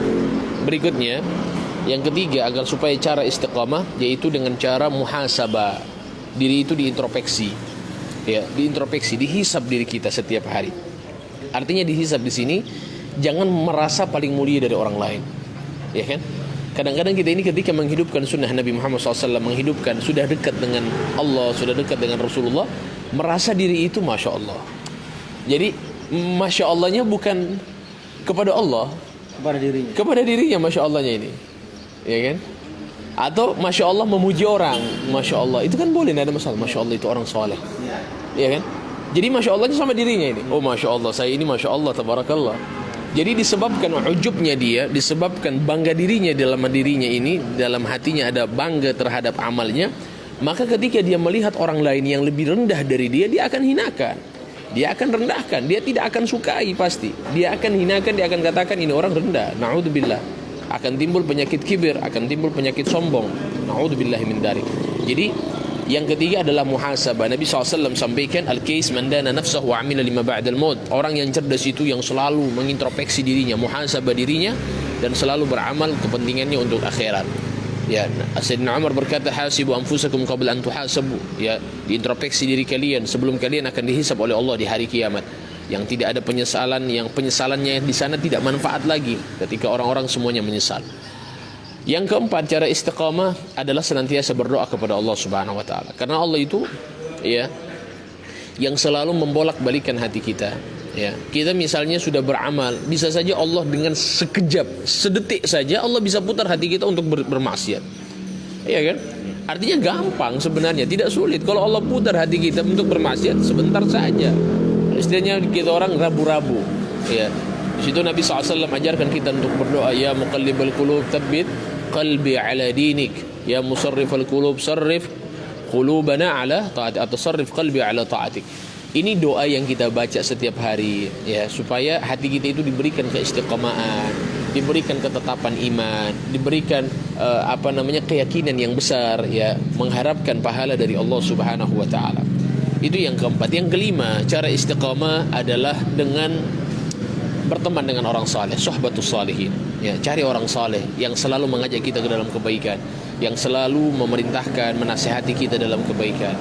berikutnya yang ketiga agar supaya cara istiqamah yaitu dengan cara muhasabah. Diri itu diintrospeksi. Ya, diintrospeksi, dihisab diri kita setiap hari. Artinya dihisab di sini jangan merasa paling mulia dari orang lain. Ya kan? Kadang-kadang kita ini ketika menghidupkan sunnah Nabi Muhammad SAW, menghidupkan, sudah dekat dengan Allah, sudah dekat dengan Rasulullah, merasa diri itu Masya Allah. Jadi Masya Allahnya bukan kepada Allah, kepada dirinya Masya Allahnya ini, ya kan? Atau Masya Allah memuji orang, Masya Allah, itu kan boleh, tidak ada masalah. Masya Allah itu orang soleh, ya kan? Jadi Masya Allahnya sama dirinya ini. Oh Masya Allah, saya ini Masya Allah, tabarakallah. Jadi disebabkan ujubnya dia, disebabkan bangga dirinya dalam dirinya ini, dalam hatinya ada bangga terhadap amalnya, maka ketika dia melihat orang lain yang lebih rendah dari dia, dia akan hinakan, dia akan rendahkan, dia tidak akan sukai pasti. Dia akan hinakan, dia akan katakan ini orang rendah. Na'udzubillah. Akan timbul penyakit kibir, akan timbul penyakit sombong. Na'udzubillah min dzalik. Jadi yang ketiga adalah muhasabah. Nabi SAW sampaikan al-kais man dana nafsahu wa amila lima ba'dal maut. Orang yang cerdas itu yang selalu mengintrospeksi dirinya, muhasabah dirinya, dan selalu beramal kepentingannya untuk akhirat. Ya, Sayyidina Umar berkata, hasibu anfusakum qabla an tuhasabu. Ya, diintrospeksi diri kalian sebelum kalian akan dihisab oleh Allah di hari kiamat. Yang tidak ada penyesalan, yang penyesalannya di sana tidak manfaat lagi ketika orang-orang semuanya menyesal. Yang keempat, cara istiqamah adalah senantiasa berdoa kepada Allah Subhanahu wa taala. Karena Allah itu ya yang selalu membolak-balikan hati kita. Ya, kita misalnya sudah beramal, bisa saja Allah dengan sekejap, sedetik saja Allah bisa putar hati kita untuk bermaksiat. Iya kan? Artinya gampang sebenarnya, tidak sulit. Kalau Allah putar hati kita untuk bermaksiat sebentar saja. Istilahnya kita orang rabu-rabu. Ya. Di situ Nabi SAW ajarkan kita untuk berdoa, ya muqallibal qulub tsabbit qalbi ala dinik, ya musarrifal qulub sarrif qulubana ala ta'atik, atau sarrif qalbi ala ta'atik. Ini doa yang kita baca setiap hari, ya, supaya hati kita itu diberikan keistiqamahan, diberikan ketetapan iman, diberikan keyakinan yang besar, ya, mengharapkan pahala dari Allah Subhanahu wa taala. Itu yang keempat. Yang kelima, cara istiqamah adalah dengan berteman dengan orang saleh, suhbatus salihin. Ya, cari orang saleh yang selalu mengajak kita ke dalam kebaikan, yang selalu memerintahkan, menasihati kita dalam kebaikan.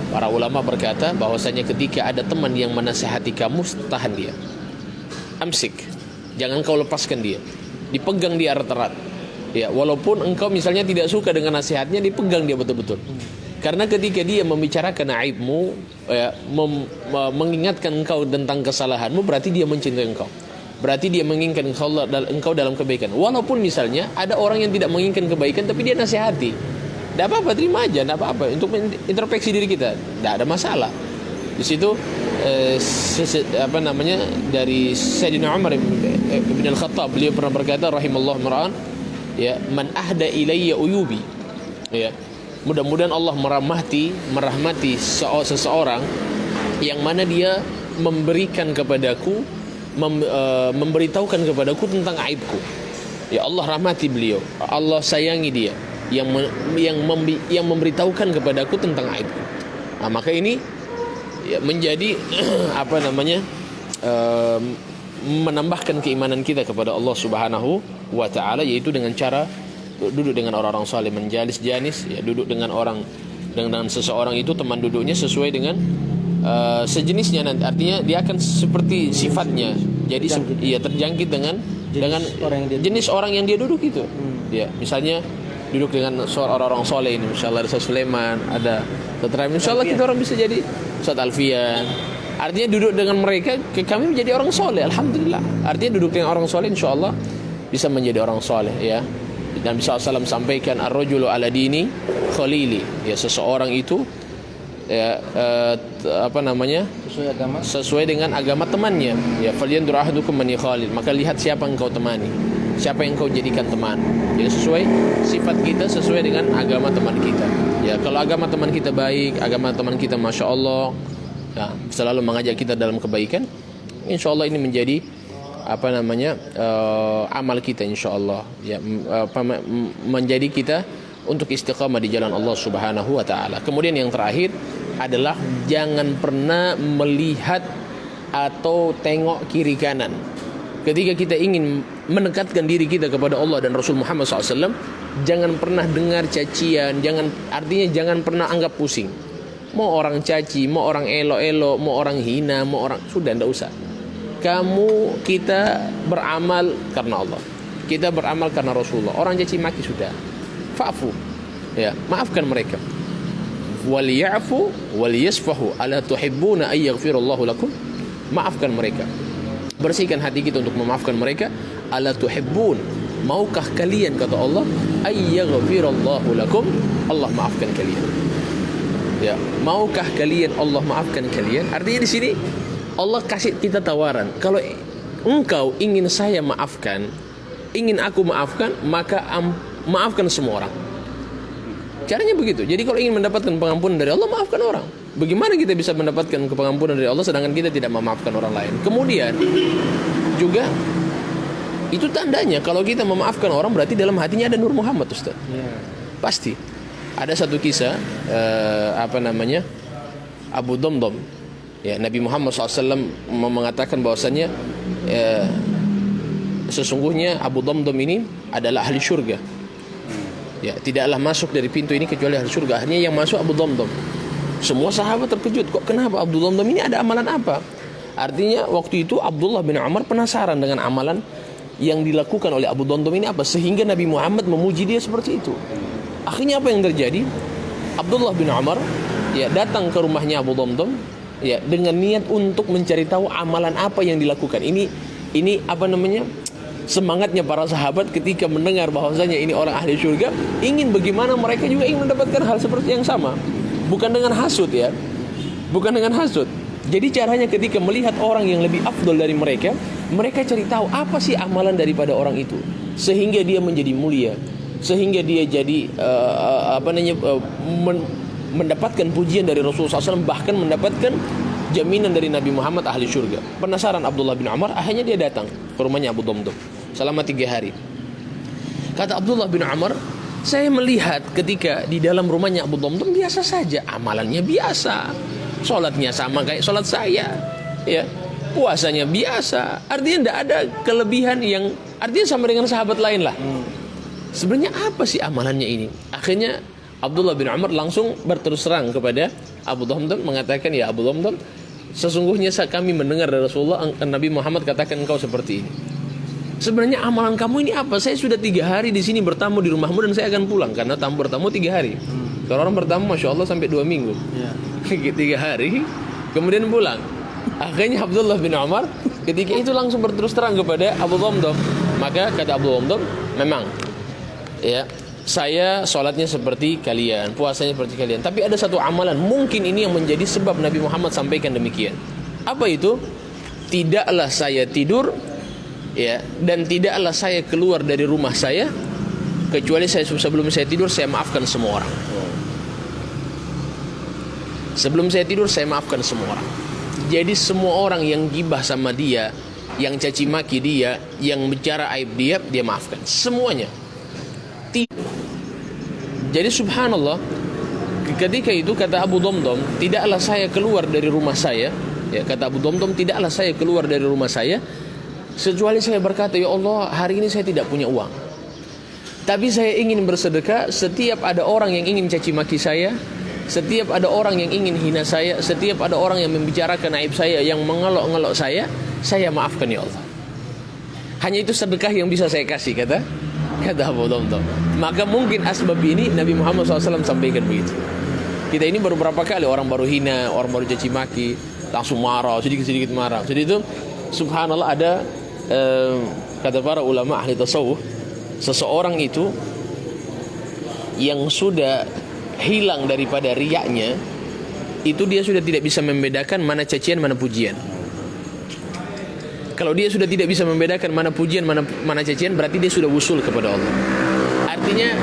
Para ulama berkata bahwasanya ketika ada teman yang menasihati kamu, tahan dia. Amsik. Jangan kau lepaskan dia. Dipegang dia erat-erat. Ya, walaupun engkau misalnya tidak suka dengan nasihatnya, dipegang dia betul-betul. Karena ketika dia membicarakan aibmu, ya, mengingatkan engkau tentang kesalahanmu, berarti dia mencintai engkau. Berarti dia menginginkan engkau dalam kebaikan. Walaupun misalnya ada orang yang tidak menginginkan kebaikan, tapi dia nasihati, tidak apa-apa, terima aja, tidak apa-apa. Untuk introspeksi diri kita, tidak ada masalah. Di situ dari Sayyidina Umar bin Al-Khattab, beliau pernah berkata, rahimallahu mar'an, ya, man ahda ilayya uyubi. Ya, mudah-mudahan Allah merahmati seseorang yang mana dia memberikan kepadaku, memberitahukan kepadaku tentang aibku. Ya, Allah rahmati beliau, Allah sayangi dia yang memberitahukan kepadaku tentang aibku. Nah, maka ini ya, menjadi menambahkan keimanan kita kepada Allah Subhanahu wa taala, yaitu dengan cara duduk dengan orang-orang saleh, menjalis janis, ya duduk dengan orang dengan seseorang itu teman duduknya sesuai dengan sejenisnya nanti. Artinya dia akan seperti sifatnya. Jadi ia terjangkit dengan jenis orang yang dia duduk itu. Ya, misalnya duduk dengan orang-orang soleh ini, misalnya ada Ustaz Sulaiman, ada Ustaz Rahim, insyaallah kita orang bisa jadi Ustaz Alfian. Artinya duduk dengan mereka kami menjadi orang soleh, alhamdulillah. Artinya duduk dengan orang soleh insyaallah bisa menjadi orang soleh, ya. Dan bisa SAW sampaikan ar-rajulu ala dini khalili, ya seseorang itu ya sesuai dengan agama temannya, ya falyandur ahadukum man khalil, maka lihat siapa yang kau temani, siapa yang kau jadikan teman. Jadi sesuai sifat kita, sesuai dengan agama teman kita. Ya kalau agama teman kita baik, agama teman kita masya Allah, ya, selalu mengajak kita dalam kebaikan, insya Allah ini menjadi amal kita insya Allah, ya menjadi kita untuk istiqamah di jalan Allah Subhanahu wa taala. Kemudian yang terakhir adalah jangan pernah melihat atau tengok kiri kanan. Ketika kita ingin mendekatkan diri kita kepada Allah dan Rasul Muhammad SAW, jangan pernah dengar cacian, jangan pernah anggap pusing. Mau orang caci, mau orang elo-elo, mau orang hina, mau orang, sudah tidak usah. Kita beramal karena Allah, kita beramal karena Rasulullah. Orang caci maki sudah, fa'fu, ya maafkan mereka. Wal ya'fu wal yasfahu ala tuhibbuna ay yaghfirallahu lakum. Maafkan mereka, bersihkan hati kita untuk memaafkan mereka. Ala tuhibbun, maukah kalian, kata Allah, ay yaghfirallahu lakum, Allah maafkan kalian. Ya, maukah kalian Allah maafkan kalian? Artinya di sini Allah kasih kita tawaran. Kalau engkau ingin saya maafkan, ingin aku maafkan, maka maafkan semua orang. Caranya begitu. Jadi kalau ingin mendapatkan pengampunan dari Allah, maafkan orang. Bagaimana kita bisa mendapatkan pengampunan dari Allah sedangkan kita tidak memaafkan orang lain? Kemudian juga itu tandanya kalau kita memaafkan orang berarti dalam hatinya ada Nur Muhammad, Ustaz. Ya. Pasti. Ada satu kisah Abu Damdam. Ya, Nabi Muhammad SAW mengatakan bahwasannya sesungguhnya Abu Damdam ini adalah ahli syurga. Ya, tidaklah masuk dari pintu ini kecuali ahli syurga. Hanya yang masuk Abu Damdam. Semua sahabat terkejut, kok kenapa Abu Damdam ini ada amalan apa? Artinya waktu itu Abdullah bin Umar penasaran dengan amalan yang dilakukan oleh Abu Damdam ini apa, sehingga Nabi Muhammad memuji dia seperti itu. Akhirnya apa yang terjadi? Abdullah bin Umar ya datang ke rumahnya Abu Damdam ya dengan niat untuk mencari tahu amalan apa yang dilakukan. Ini semangatnya para sahabat ketika mendengar bahwasanya ini orang ahli surga, ingin bagaimana mereka juga ingin mendapatkan hal seperti yang sama. Bukan dengan hasud ya. Bukan dengan hasud. Jadi caranya ketika melihat orang yang lebih afdol dari mereka, mereka cari tahu apa sih amalan daripada orang itu sehingga dia menjadi mulia, sehingga dia jadi mendapatkan pujian dari Rasulullah SAW, bahkan mendapatkan jaminan dari Nabi Muhammad ahli surga. Penasaran Abdullah bin Umar, akhirnya dia datang ke rumahnya Abu Damdam selama 3 hari. Kata Abdullah bin Umar, saya melihat ketika di dalam rumahnya Abu Damdam biasa saja, amalannya biasa, sholatnya sama kayak sholat saya, ya, puasanya biasa. Artinya tidak ada kelebihan yang artinya sama dengan sahabat lain lah. Sebenarnya apa sih amalannya ini? Akhirnya Abdullah bin Umar langsung berterus terang kepada Abu Damdam, mengatakan, ya Abu Damdam, sesungguhnya kami mendengar dari Rasulullah Nabi Muhammad katakan engkau seperti ini. Sebenarnya amalan kamu ini apa? Saya sudah 3 hari di sini bertamu di rumahmu dan saya akan pulang karena tamu bertamu 3 hari. Kalau orang bertamu masya Allah sampai 2 minggu, 3 hari kemudian pulang. Akhirnya Abdullah bin Umar ketika itu langsung berterus terang kepada Abu Damdam. Maka kata Abu Damdam, memang ya saya sholatnya seperti kalian, puasanya seperti kalian, tapi ada satu amalan mungkin ini yang menjadi sebab Nabi Muhammad sampaikan demikian. Apa itu? Tidaklah saya tidur ya, dan tidaklah saya keluar dari rumah saya kecuali sebelum saya tidur saya maafkan semua orang. Sebelum saya tidur saya maafkan semua orang. Jadi semua orang yang gibah sama dia, yang caci maki dia, yang bicara aib dia, dia maafkan semuanya. Jadi subhanallah, ketika itu kata Abu Damdam, tidaklah saya keluar dari rumah saya, ya kata Abu Damdam, tidaklah saya keluar dari rumah saya kecuali saya berkata, ya Allah, hari ini saya tidak punya uang. Tapi saya ingin bersedekah setiap ada orang yang ingin caci maki saya, setiap ada orang yang ingin hina saya, setiap ada orang yang membicarakan aib saya, yang mengelok-ngelok saya maafkan ya Allah. Hanya itu sedekah yang bisa saya kasih, kata Abu Damdam. Maka mungkin asbab ini Nabi Muhammad SAW sampaikan begitu. Kita ini baru berapa kali orang baru hina, orang baru caci maki, langsung marah, sedikit-sedikit marah. Jadi itu subhanallah ada kata para ulama ahli tasawuf, seseorang itu yang sudah hilang daripada riyaknya, itu dia sudah tidak bisa membedakan mana cacian mana pujian. Kalau dia sudah tidak bisa membedakan mana pujian mana cacian, berarti dia sudah wusul kepada Allah. Artinya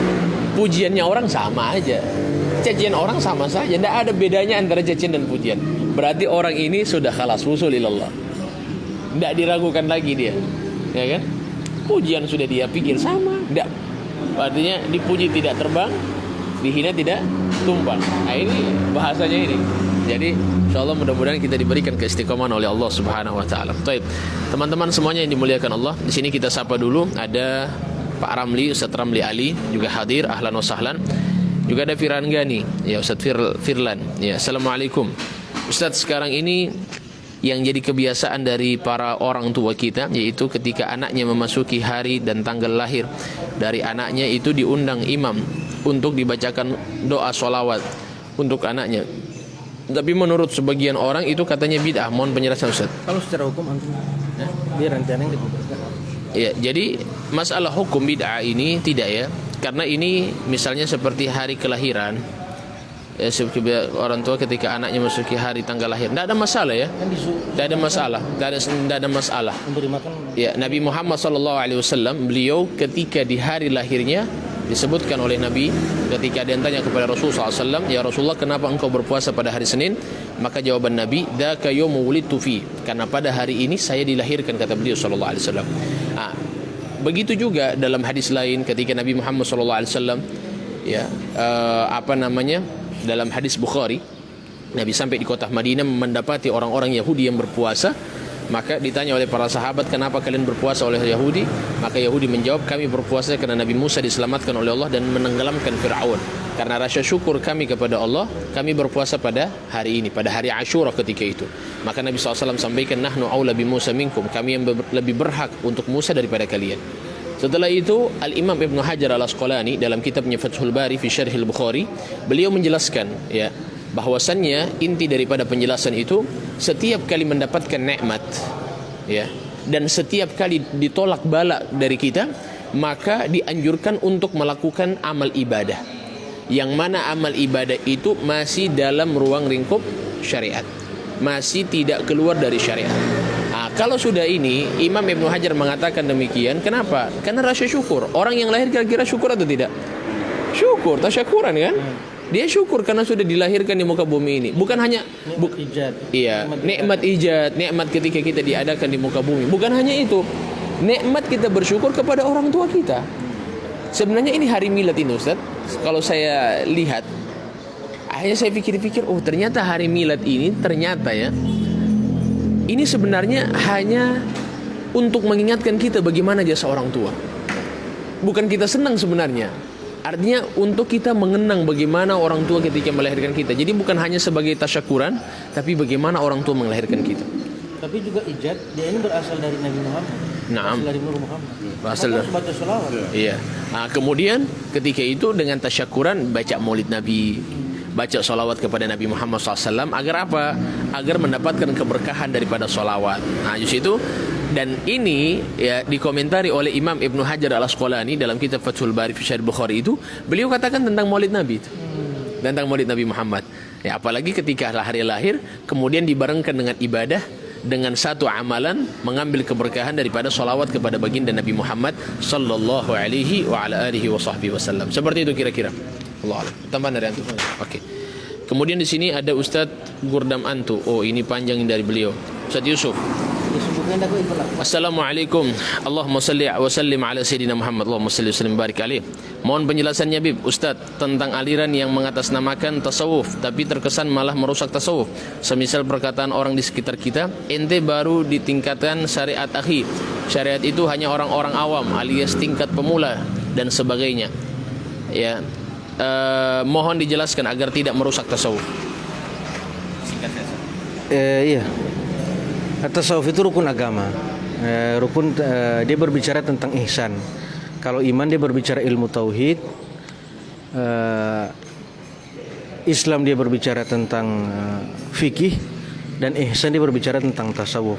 pujiannya orang sama aja, cacian orang sama saja, tidak ada bedanya antara cacian dan pujian. Berarti orang ini sudah khalas wusul ilallah, tidak diragukan lagi dia, ya kan? Pujian sudah dia pikir sama, tidak. Artinya dipuji tidak terbang, dihina tidak tumpang. Nah ini bahasanya ini. Jadi insyaallah mudah-mudahan kita diberikan keistiqomahan oleh Allah Subhanahu wa taala. Baik. Teman-teman semuanya yang dimuliakan Allah, di sini kita sapa dulu ada Pak Ramli, Ustaz Ramli Ali juga hadir, ahlan wa sahlan. Juga ada Firhan Gani, ya Ustaz Firlan. Ya, Assalamualaikum. Ustaz, sekarang ini yang jadi kebiasaan dari para orang tua kita, yaitu ketika anaknya memasuki hari dan tanggal lahir dari anaknya, itu diundang imam untuk dibacakan doa sholawat untuk anaknya. Tapi menurut sebagian orang itu katanya bid'ah. Mohon penjelasan Ustaz. Kalau secara hukum antum biar nanti yang dibubarkan. Ya, jadi masalah hukum bid'ah ini tidak ya. Karena ini misalnya seperti hari kelahiran, ya, orang tua ketika anaknya memasuki hari tanggal lahir, tidak ada masalah ya. Tidak ada masalah. Tidak ada masalah. Memberi makan. Ya, Nabi Muhammad SAW, beliau ketika di hari lahirnya disebutkan oleh Nabi ketika dia tanya kepada Rasulullah SAW, ya Rasulullah, kenapa engkau berpuasa pada hari Senin? Maka jawaban Nabi, dzaka yaumu wulidtu fi, karena pada hari ini saya dilahirkan, kata beliau sallallahu alaihi wasallam. Begitu juga dalam hadis lain ketika Nabi Muhammad sallallahu alaihi wasallam ya dalam hadis Bukhari, Nabi sampai di kota Madinah mendapati orang-orang Yahudi yang berpuasa. Maka ditanya oleh para sahabat, kenapa kalian berpuasa oleh Yahudi? Maka Yahudi menjawab, kami berpuasa karena Nabi Musa diselamatkan oleh Allah dan menenggelamkan Fir'aun. Karena rasa syukur kami kepada Allah, kami berpuasa pada hari ini, pada hari Ashura ketika itu. Maka Nabi SAW sampaikan, nahnu aula bi Musa minkum, kami yang lebih berhak untuk Musa daripada kalian. Setelah itu Al-Imam Ibnu Hajar Al-Asqalani dalam kitabnya Fathul Bari fi Syarhil Bukhari, beliau menjelaskan ya bahwasannya inti daripada penjelasan itu, setiap kali mendapatkan nikmat ya, dan setiap kali ditolak bala dari kita, maka dianjurkan untuk melakukan amal ibadah, yang mana amal ibadah itu masih dalam ruang lingkup syariat, masih tidak keluar dari syariat. Kalau sudah ini, Imam Ibnu Hajar mengatakan demikian. Kenapa? Karena rasa syukur. Orang yang lahir kira-kira syukur atau tidak? Syukur, tasyakuran kan? Dia syukur karena sudah dilahirkan di muka bumi ini. Bukan hanya nikmat ijad, nikmat ketika kita diadakan di muka bumi. Bukan hanya itu, nikmat kita bersyukur kepada orang tua kita. Sebenarnya ini hari milad ini Ustaz, kalau saya lihat, akhirnya saya pikir-pikir, oh ternyata hari milad ini ternyata ya, ini sebenarnya hanya untuk mengingatkan kita bagaimana jasa orang tua. Bukan kita senang sebenarnya. Artinya untuk kita mengenang bagaimana orang tua ketika melahirkan kita. Jadi bukan hanya sebagai tasyakuran, tapi bagaimana orang tua melahirkan kita. Tapi juga ijad, dia ini berasal dari Nabi Muhammad. Naam. Berasal dari Nur Muhammad. Berasal dari baca sholawat. Iya. Kemudian ketika itu dengan tasyakuran baca maulid Nabi, baca sholawat kepada Nabi Muhammad SAW. Agar apa? Agar mendapatkan keberkahan daripada sholawat. Nah justru itu. Dan ini ya dikomentari oleh Imam Ibnu Hajar Al-Asqalani dalam kitab Fathul Bari fi Syarh Bukhari itu, beliau katakan tentang Maulid Nabi itu. Tentang Maulid Nabi Muhammad. Ya apalagi ketika hari lahir kemudian dibarengkan dengan ibadah, dengan satu amalan mengambil keberkahan daripada sholawat kepada baginda Nabi Muhammad sallallahu alaihi wa ala alihi wa sahbihi wasallam. Seperti itu kira-kira. Allah. Tambahan dari antum. Oke. Kemudian di sini ada Ustadz Gurdam Antu. Oh, ini panjang dari beliau. Ustadz Yusuf. Assalamualaikum. Allahumma salli wa sallim ala Sayyidina Muhammad. Allahumma salli wa sallim barik alaih. Mohon penjelasannya Bib, Ustaz, tentang aliran yang mengatasnamakan tasawuf tapi terkesan malah merusak tasawuf. Semisal perkataan orang di sekitar kita, ente baru ditingkatkan syariat akhi. Syariat itu hanya orang-orang awam alias tingkat pemula. dan sebagainya. Ya, mohon dijelaskan agar tidak merusak tasawuf. Singkat saja. Iya. Tasawuf itu rukun agama. Dia berbicara tentang ihsan. Kalau iman dia berbicara ilmu tauhid. Islam dia berbicara tentang fikih, dan ihsan dia berbicara tentang tasawuf.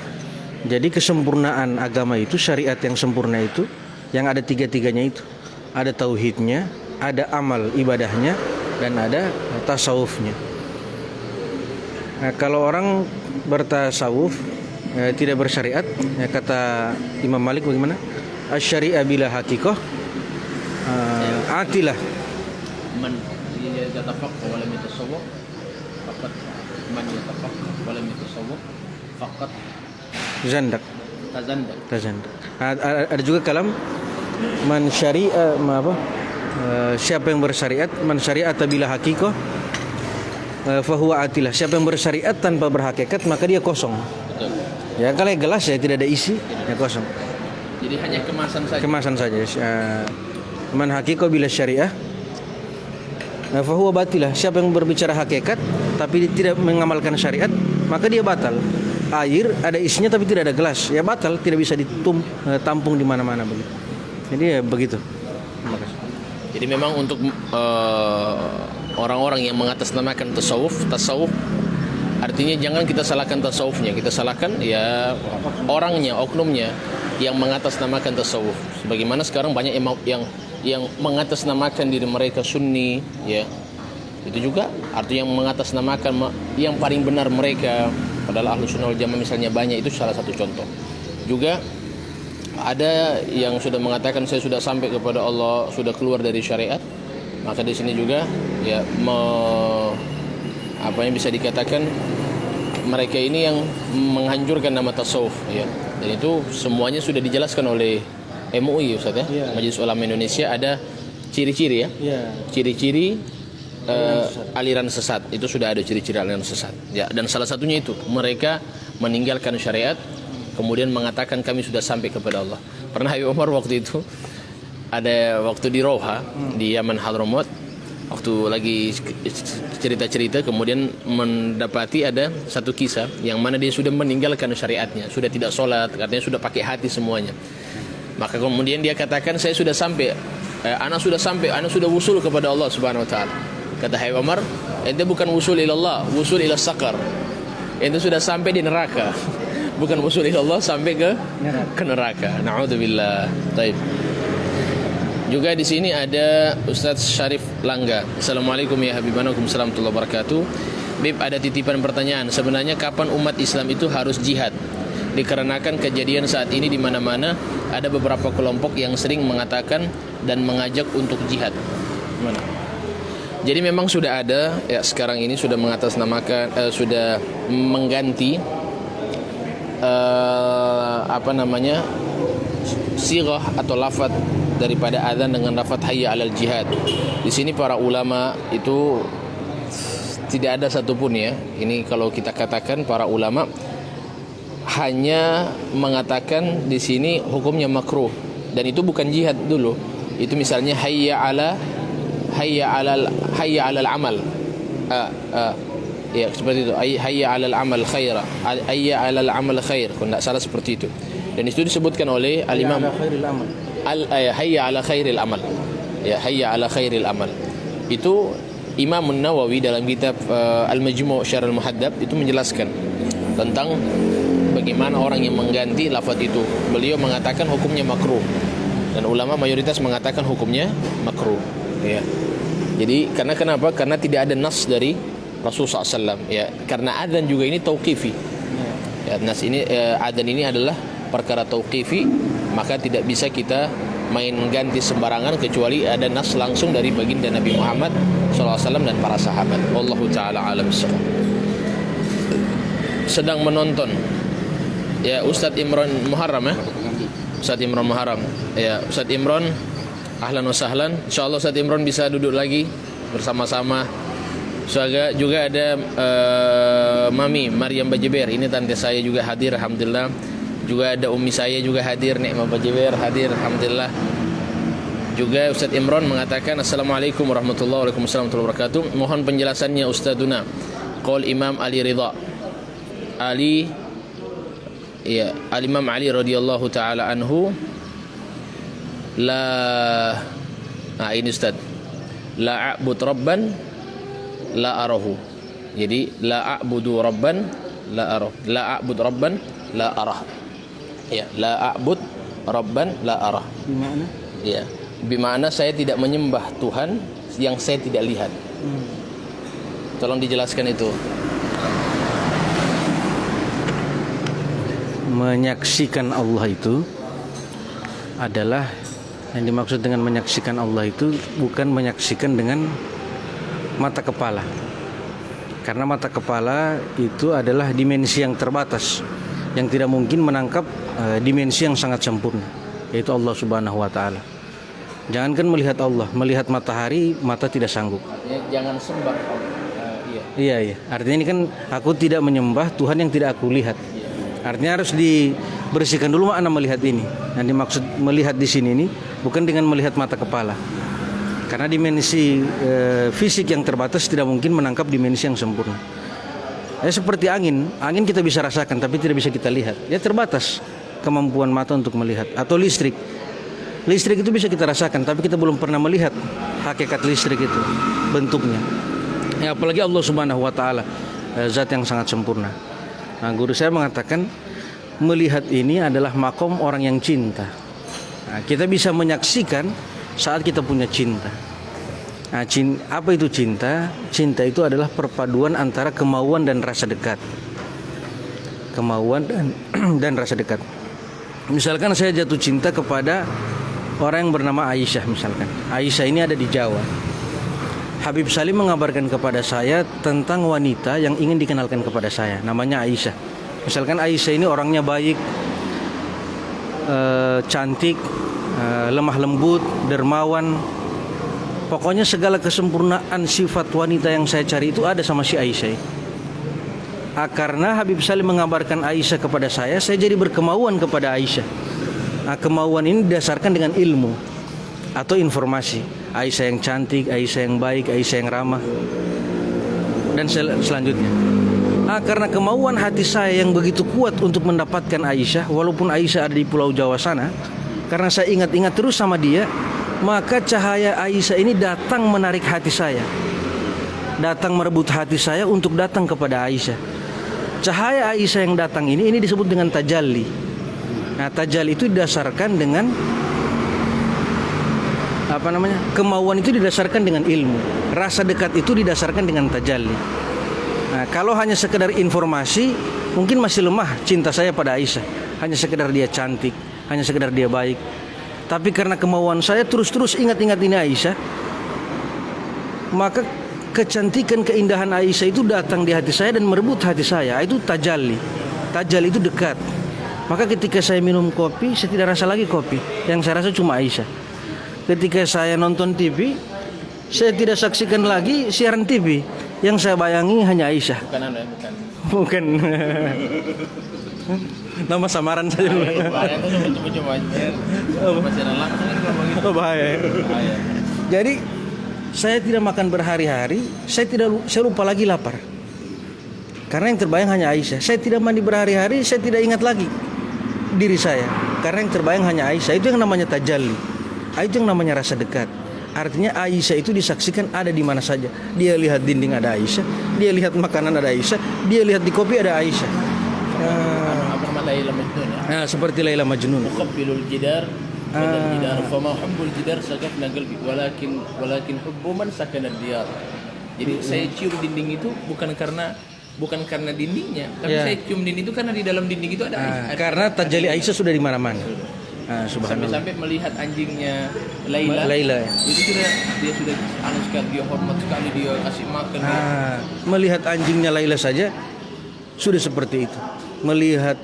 Jadi kesempurnaan agama itu, syariat yang sempurna itu yang ada tiga-tiganya itu. Ada tauhidnya, ada amal ibadahnya, dan ada tasawufnya. Nah, kalau orang bertasawuf tidak bersyariat, ya, kata Imam Malik bagaimana? Asy-syari'a bila haqiqah atilah. Man yatafaqqa wa lam yatasawwaf faqat man yatafaqqa wa lam yatasawwaf faqat Zandak. tazandak. Ada juga kalam man syari'a siapa yang bersyariat, man syari'ata bila haqiqah fahuwa atilah. Siapa yang bersyariat tanpa berhakikat maka dia kosong. Betul. Ya, kalau gelas ya tidak ada isi, ya kosong. Jadi hanya kemasan saja. Kemasan saja. Man haqiqah bila syariah fahuwa batilah. Siapa yang berbicara hakikat tapi tidak mengamalkan syariat maka dia batal. Air ada isinya tapi tidak ada gelas, ya batal, tidak bisa ditampung di mana-mana begitu. Jadi ya begitu. Terima kasih. Jadi memang untuk orang-orang yang mengatasnamakan tasawuf artinya jangan kita salahkan tasawufnya, kita salahkan ya orangnya, oknumnya yang mengatasnamakan tasawuf. Sebagaimana sekarang banyak yang mengatasnamakan diri mereka sunni, ya. Itu juga artinya yang mengatasnamakan yang paling benar mereka, padahal ahlu sunnah wal jamaah misalnya banyak, itu salah satu contoh. Juga ada yang sudah mengatakan saya sudah sampai kepada Allah, sudah keluar dari syariat. Maka di sini juga ya apa yang bisa dikatakan mereka ini yang menghancurkan nama tasawuf, ya. Dan itu semuanya sudah dijelaskan oleh MUI, Ustaz, ya. Yeah. Majelis Ulama Indonesia ada ciri-ciri, ya. Yeah. Ciri-ciri aliran sesat. Itu sudah ada ciri-ciri aliran sesat. Ya, dan salah satunya itu mereka meninggalkan syariat kemudian mengatakan kami sudah sampai kepada Allah. Pernah Habib Umar waktu itu ada waktu di Roha di Yaman Hadramaut, waktu lagi cerita-cerita kemudian mendapati ada satu kisah yang mana dia sudah meninggalkan syariatnya, sudah tidak sholat, katanya sudah pakai hati semuanya. Maka kemudian dia katakan saya sudah sampai, anak sudah wusul kepada Allah Subhanahu wa taala. Kata Habib Umar, ente bukan wusul ilallah, wusul ila sakar. Ente sudah sampai di neraka. Bukan wusul ilallah, sampai ke neraka. Na'udzubillah. Baik. Juga di sini ada Ustaz Syarif Langga. Assalamualaikum ya Habibana, Waalaikumsalam warahmatullahi wabarakatuh. Bib, ada titipan pertanyaan. Sebenarnya kapan umat Islam itu harus jihad? Dikarenakan kejadian saat ini di mana-mana ada beberapa kelompok yang sering mengatakan dan mengajak untuk jihad. Mana? Jadi memang sudah ada, ya, sekarang ini sudah mengatasnamakan, sudah mengganti sirah atau lafaz daripada azan dengan lafaz hayya 'alal jihad. Di sini para ulama itu tidak ada satupun, ya. Ini kalau kita katakan para ulama hanya mengatakan di sini hukumnya makruh, dan itu bukan jihad dulu. Itu misalnya hayya 'alal amal. Ya, seperti itu. Hayya 'alal amal khaira. Hayya 'alal amal khair. Kalau tidak salah seperti itu. Dan itu disebutkan oleh al-Imam hayya 'ala khairil amal. Ya, hayya 'ala khairil amal. Itu Imam Nawawi dalam kitab Al-Majmu' Syarh Al-Muhaddab itu menjelaskan tentang bagaimana orang yang mengganti lafaz itu. Beliau mengatakan hukumnya makruh, dan ulama mayoritas mengatakan hukumnya makruh, ya. Jadi kenapa? Karena tidak ada nas dari Rasulullah SAW, ya. Karena adzan juga ini tauqifi, ya. Nas ini adzan ini adalah perkara tauqifi, maka tidak bisa kita main ganti sembarangan kecuali ada nas langsung dari baginda Nabi Muhammad SAW dan para sahabat. Wallahu taala alam bissawab. Sedang menonton, ya, Ustadz Imran Muharram, ya. Ustadz Imran Muharram, ya. Ustadz Imran, ahlan wa sahlan. Insyaallah Ustadz Imran bisa duduk lagi bersama-sama. Juga ada Mami Maryam Bajeber, ini tante saya juga hadir, alhamdulillah. Juga ada umi saya juga hadir, Nikmah Bajeber hadir, alhamdulillah. Juga Ustaz Imran mengatakan Assalamualaikum warahmatullahi wabarakatuh. Mohon penjelasannya Ustaduna. Qaul Imam Ali Ridha. Al-Imam Ali radhiyallahu taala anhu ini Ustaz. La a'bud rabban la arahu. Jadi la a'budu rabban la arah. La a'bud rabban la arah. Ya, la a'bud rabban la arah. Gimana? Ya, bermakna saya tidak menyembah Tuhan yang saya tidak lihat. Tolong dijelaskan itu. Menyaksikan Allah itu adalah, yang dimaksud dengan menyaksikan Allah itu bukan menyaksikan dengan mata kepala. Karena mata kepala itu adalah dimensi yang terbatas, yang tidak mungkin menangkap dimensi yang sangat sempurna, yaitu Allah Subhanahu wa taala. Jangankan melihat Allah, melihat matahari mata tidak sanggup. Jangan sembah. Iya. Artinya ini kan aku tidak menyembah Tuhan yang tidak aku lihat. Artinya harus dibersihkan dulu makna melihat ini. Yang dimaksud melihat di sini ini bukan dengan melihat mata kepala. Karena dimensi fisik yang terbatas tidak mungkin menangkap dimensi yang sempurna. Seperti angin kita bisa rasakan tapi tidak bisa kita lihat. Ya terbatas kemampuan mata untuk melihat. Atau listrik itu bisa kita rasakan tapi kita belum pernah melihat hakikat listrik itu, bentuknya. Ya, apalagi Allah Subhanahu wa taala, zat yang sangat sempurna. Nah, guru saya mengatakan melihat ini adalah makom orang yang cinta. Nah, kita bisa menyaksikan saat kita punya cinta. Nah, apa itu cinta? Cinta itu adalah perpaduan antara kemauan dan rasa dekat. Kemauan dan rasa dekat. Misalkan saya jatuh cinta kepada orang yang bernama Aisyah misalkan. Aisyah ini ada di Jawa. Habib Salim mengabarkan kepada saya tentang wanita yang ingin dikenalkan kepada saya. Namanya Aisyah. Misalkan Aisyah ini orangnya baik, cantik, lemah lembut, dermawan. Pokoknya segala kesempurnaan sifat wanita yang saya cari itu ada sama si Aisyah. Karena Habib Salim mengabarkan Aisyah kepada saya jadi berkemauan kepada Aisyah. Nah, kemauan ini didasarkan dengan ilmu atau informasi. Aisyah yang cantik, Aisyah yang baik, Aisyah yang ramah, dan selanjutnya. Karena kemauan hati saya yang begitu kuat untuk mendapatkan Aisyah, walaupun Aisyah ada di Pulau Jawa sana, karena saya ingat-ingat terus sama dia, maka cahaya Aisyah ini datang menarik hati saya, datang merebut hati saya untuk datang kepada Aisyah. Cahaya Aisyah yang datang ini disebut dengan tajalli. Nah, tajalli itu didasarkan dengan kemauan itu didasarkan dengan ilmu. Rasa dekat itu didasarkan dengan tajalli. Nah, kalau hanya sekedar informasi, mungkin masih lemah cinta saya pada Aisyah. Hanya sekedar dia cantik, hanya sekedar dia baik. Tapi karena kemauan saya terus-terus ingat-ingat ini Aisyah, maka kecantikan, keindahan Aisyah itu datang di hati saya dan merebut hati saya. Itu tajalli. Tajalli itu dekat. Maka ketika saya minum kopi, saya tidak rasa lagi kopi. Yang saya rasa cuma Aisyah. Ketika saya nonton TV, saya tidak saksikan lagi siaran TV. Yang saya bayangi hanya Aisyah. Bukan. Nama samaran saja. Bahaya. Jadi saya tidak makan berhari-hari, saya lupa lagi lapar. Karena yang terbayang hanya Aisyah. Saya tidak mandi berhari-hari, saya tidak ingat lagi diri saya. Karena yang terbayang hanya Aisyah. Itu yang namanya tajalli. Itu yang namanya rasa dekat. Artinya Aisyah itu disaksikan ada di mana saja. Dia lihat dinding ada Aisyah, dia lihat makanan ada Aisyah, dia lihat di kopi ada Aisyah. Laila Majnun ya. Seperti Laila Majnun. Muqabbilul jidar, badal jidar, fama hubbul jidar sakafna qalbi, walakin hubbu man sakana diyar. Jadi saya cium dinding itu bukan karena dindingnya, tapi saya cium dinding itu karena di dalam dinding itu ada Aisyah. Karena tajalli Aisyah sudah di mana-mana. Sampai melihat anjingnya Laila. Itu dia sudah anu sekali, dia hormat sekali, dia kasih makan. Melihat anjingnya Laila saja sudah seperti itu. Melihat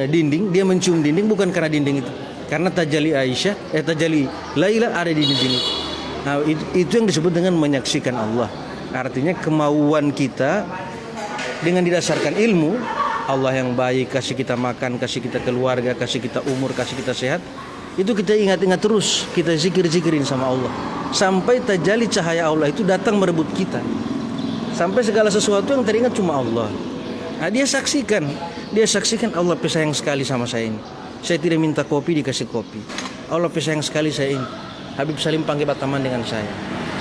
dinding, dia mencium dinding bukan karena dinding itu, karena tajalli Aisyah, tajalli Laila ada di dinding itu. Nah, itu yang disebut dengan menyaksikan Allah. Artinya kemauan kita dengan didasarkan ilmu. Allah yang baik kasih kita makan, kasih kita keluarga, kasih kita umur, kasih kita sehat. Itu kita ingat-ingat terus, kita zikir-zikirin sama Allah sampai tajalli cahaya Allah itu datang merebut kita. Sampai segala sesuatu yang teringat cuma Allah. Nah, dia saksikan Allah sayang sekali sama saya ini. Saya tidak minta kopi, dikasih kopi. Allah sayang sekali saya ini. Habib Salim panggil berteman dengan saya.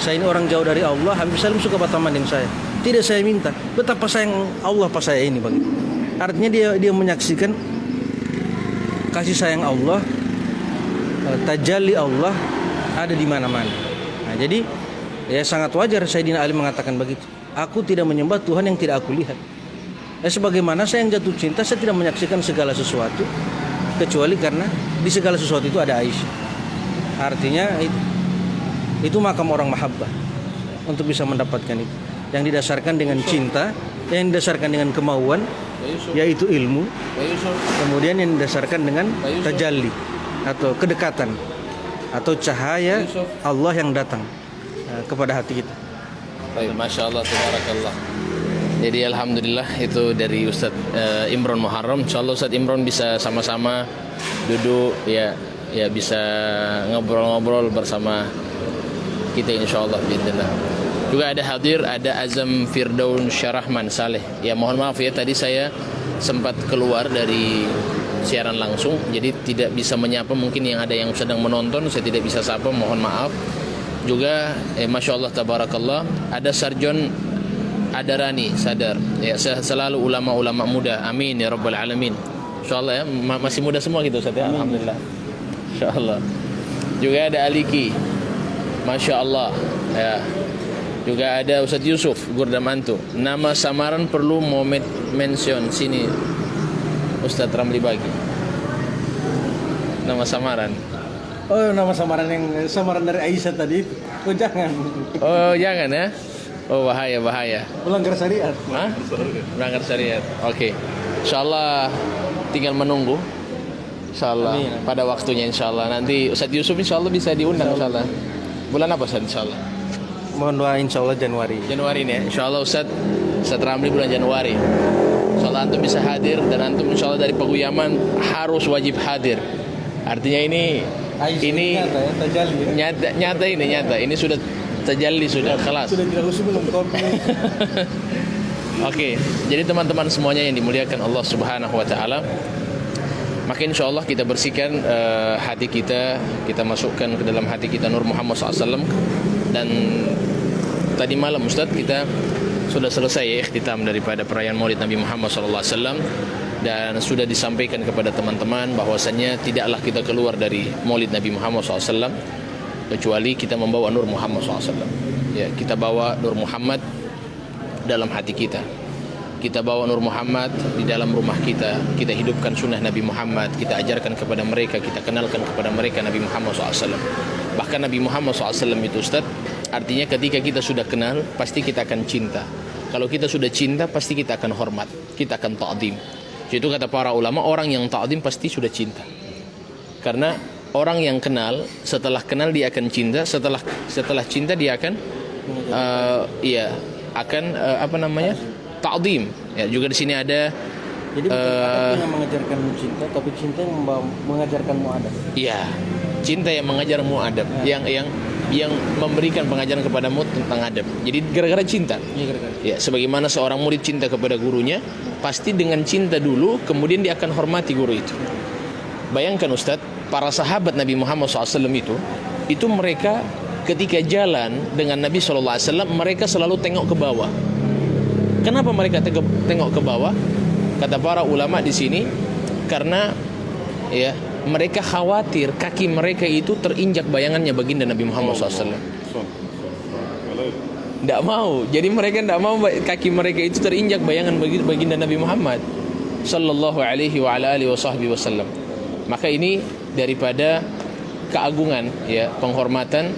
Saya ini orang jauh dari Allah, Habib Salim suka berteman dengan saya. Tidak saya minta. Betapa sayang Allah pas saya ini bagi. Artinya dia menyaksikan kasih sayang Allah, tajalli Allah ada di mana-mana. Nah, jadi ya sangat wajar Sayyidina Ali mengatakan begitu. Aku tidak menyembah Tuhan yang tidak aku lihat. Sebagaimana saya yang jatuh cinta, saya tidak menyaksikan segala sesuatu kecuali karena di segala sesuatu itu ada Aisyah. Artinya itu makam orang mahabbah untuk bisa mendapatkan itu. Yang didasarkan dengan cinta, yang didasarkan dengan kemauan, yaitu ilmu. Kemudian yang didasarkan dengan tajalli atau kedekatan atau cahaya Allah yang datang kepada hati kita. Baik, Masya Allah, tabarakallah. Jadi alhamdulillah itu dari Ustadz Imron Muharram. InsyaAllah Ustadz Imron bisa sama-sama duduk ya bisa ngobrol-ngobrol bersama kita insyaallah bismillah. Juga ada hadir, ada Azam Firdaun Syarahman Saleh. Ya mohon maaf ya, tadi saya sempat keluar dari siaran langsung, jadi tidak bisa menyapa. Mungkin yang ada yang sedang menonton, saya tidak bisa sapa, mohon maaf. Juga Masya Allah tabarakallah, ada Sarjon Adarani Sadar ya, selalu ulama-ulama muda, amin ya rabbal alamin. InsyaAllah ya, masih muda semua gitu Ustaz ya, alhamdulillah. InsyaAllah. Juga ada Aliki, Masya Allah ya. Juga ada Ustaz Yusuf Gurdamantu. Nama samaran perlu mau mention sini Ustaz Ramli bagi. Nama samaran. Oh, nama samaran dari Aisyah tadi. Oh jangan. Oh jangan ya. Oh bahaya. Melanggar syariat. Hah? Melanggar syariat. Oke. InsyaAllah tinggal menunggu. InsyaAllah pada waktunya InsyaAllah. Nanti Ustaz Yusuf InsyaAllah bisa diundang InsyaAllah. Bulan apa Ustaz InsyaAllah? Mohon doa InsyaAllah Januari ini ya. InsyaAllah Ustaz Ramli bulan Januari. InsyaAllah antum bisa hadir. Dan antum InsyaAllah dari Pakuyaman harus wajib hadir. Artinya ini nyata ini sudah tajalli, sudah kelas. Sudah tidak usah belum kopi. Oke, jadi teman-teman semuanya yang dimuliakan Allah Subhanahu wa taala, maka insyaallah kita bersihkan hati kita masukkan ke dalam hati kita Nur Muhammad SAW. Dan tadi malam Ustaz kita sudah selesai ya ikhtitam daripada perayaan Maulid Nabi Muhammad SAW, dan sudah disampaikan kepada teman-teman bahwasannya tidaklah kita keluar dari Maulid Nabi Muhammad SAW kecuali kita membawa Nur Muhammad SAW. Ya, kita bawa Nur Muhammad dalam hati kita. Kita bawa Nur Muhammad di dalam rumah kita. Kita hidupkan sunnah Nabi Muhammad. Kita ajarkan kepada mereka, kita kenalkan kepada mereka Nabi Muhammad SAW. Bahkan Nabi Muhammad SAW itu Ustaz, artinya ketika kita sudah kenal, pasti kita akan cinta. Kalau kita sudah cinta, pasti kita akan hormat, kita akan ta'zim. Itu kata para ulama, orang yang ta'zim pasti sudah cinta. Karena orang yang kenal, setelah kenal dia akan cinta, setelah cinta dia akan ta'zim. Ya, juga di sini ada jadi bukan adab yang mengajarkanmu cinta, tapi cinta yang mengajarkanmu adab. Iya, cinta yang mengajarmu adab, yang memberikan pengajaran kepadamu tentang adab. Jadi gara-gara cinta. Ya, sebagaimana seorang murid cinta kepada gurunya, pasti dengan cinta dulu, kemudian dia akan hormati guru itu. Bayangkan Ustadz, para sahabat Nabi Muhammad SAW itu mereka ketika jalan dengan Nabi SAW, mereka selalu tengok ke bawah. Kenapa mereka tengok ke bawah? Kata para ulama di sini, karena ya mereka khawatir kaki mereka itu terinjak bayangannya baginda Nabi Muhammad SAW. Tidak mau. Jadi mereka tidak mau kaki mereka itu terinjak bayangan baginda Nabi Muhammad Sallallahu alaihi wa ala alihi wasallam. Maka ini daripada keagungan ya, penghormatan